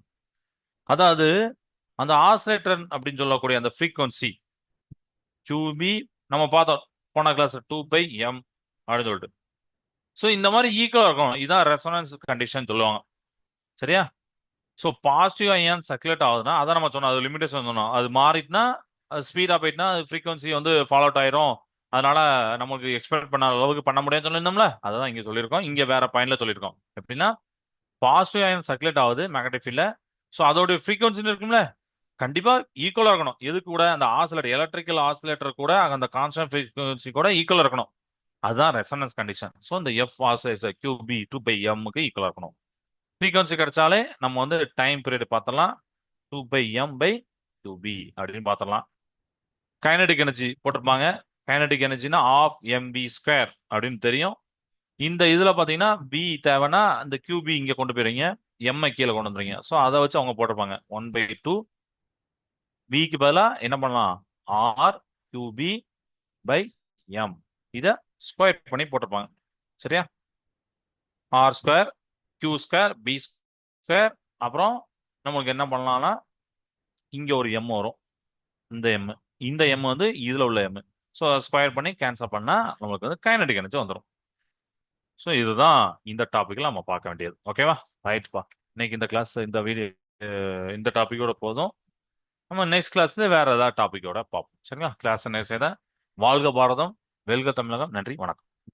அதாவது அந்த oscillator அப்படின்னு சொல்லக்கூடிய அந்த frequency QB நம்ம பார்த்தோம் போன class 2 π m அப்படின்னு சொல்லிட்டு. ஸோ இந்த மாதிரி ஈக்குவலா இருக்கணும். இதான் ரெசோனன்ஸ் கண்டிஷன் சொல்லுவாங்க. சரியா? ஸோ பாசிட்டிவ் அயன் சர்க்குலேட் ஆகுதுன்னா அதான் நம்ம சொன்னோம், அது லிமிடேஷன் சொன்னோம். அது மாறிட்டுனா அது ஸ்பீடா போயிட்டுனா அது ஃப்ரீக்வன்சி வந்து ஃபாலோ அவுட் ஆயிரும். அதனால நமக்கு எக்ஸ்பெக்ட் பண்ண அளவுக்கு பண்ண முடியும்னு சொல்லியிருந்தோம்ல, அதான் இங்க சொல்லியிருக்கோம். இங்க வேற பாயிண்ட்ல சொல்லியிருக்கோம். எப்படின்னா பாசிட்டிவ் அயன் சர்க்குலேட் ஆகுது மேக்னெட்டிக் ஃபீல்ட்ல. ஸோ அதோட ஃப்ரீக்வன்சி இருக்கும்ல, கண்டிப்பா ஈக்குவலா இருக்கணும். எது கூட? அந்த ஆசிலேட்டர், எலக்ட்ரிக்கல் ஆசிலேட்டர் கூட அந்த கான்ஸ்டன்ட் ஃப்ரீக்வன்சி கூட ஈக்குவலா இருக்கணும். அதுதான் ரெசனன்ஸ் கண்டிஷன். ஸோ இந்த எஃப் ஆசிலேட்டர் QB 2 π m ஈக்குவலா இருக்கணும். ஃப்ரீக்வன்சி கிடைச்சாலே நம்ம வந்து டைம் பீரியட் பார்த்தலாம். 2 π m/2b அப்படின்னு பார்த்தலாம். கைனடிக் எனர்ஜி போட்டிருப்பாங்க. கைனடிக் எனர்ஜினா ½ mv² அப்படின்னு தெரியும். இந்த இதுல பாத்தீங்கன்னா பி தேவைன்னா இந்த QB இங்க கொண்டு போயிருங்க, M கீழே கொண்டு வந்துருங்க. ஸோ அதை வச்சு அவங்க போட்டிருப்பாங்க 1/2 பிக்கு பதிலா என்ன பண்ணலாம், R⁴ இத ஸ்கொயர் பண்ணி போட்டிருப்பாங்க. சரியா? R², Q², B², அப்புறம் நமக்கு என்ன பண்ணலாம்னா இங்க ஒரு M வரும். இந்த M வந்து இதுல உள்ள M. ஸோ ஸ்கொயர் பண்ணி கேன்சல் பண்ணா நமக்கு வந்து கைனடிக் எனர்ஜி வந்துடும். ஸோ இதுதான் இந்த டாபிக்ல நம்ம பார்க்க வேண்டியது. ஓகேவா? ரைட்பா. இன்னைக்கு இந்த கிளாஸ் இந்த வீடியோ இந்த டாபிக்கோட போதும். நம்ம நெக்ஸ்ட் கிளாஸ்ல வேற ஏதாவது டாபிக்கோட பார்ப்போம். சரிங்களா? கிளாஸ் என்ன செய்த வாழ்க பாரதம், வெல்க தமிழகம். நன்றி, வணக்கம்.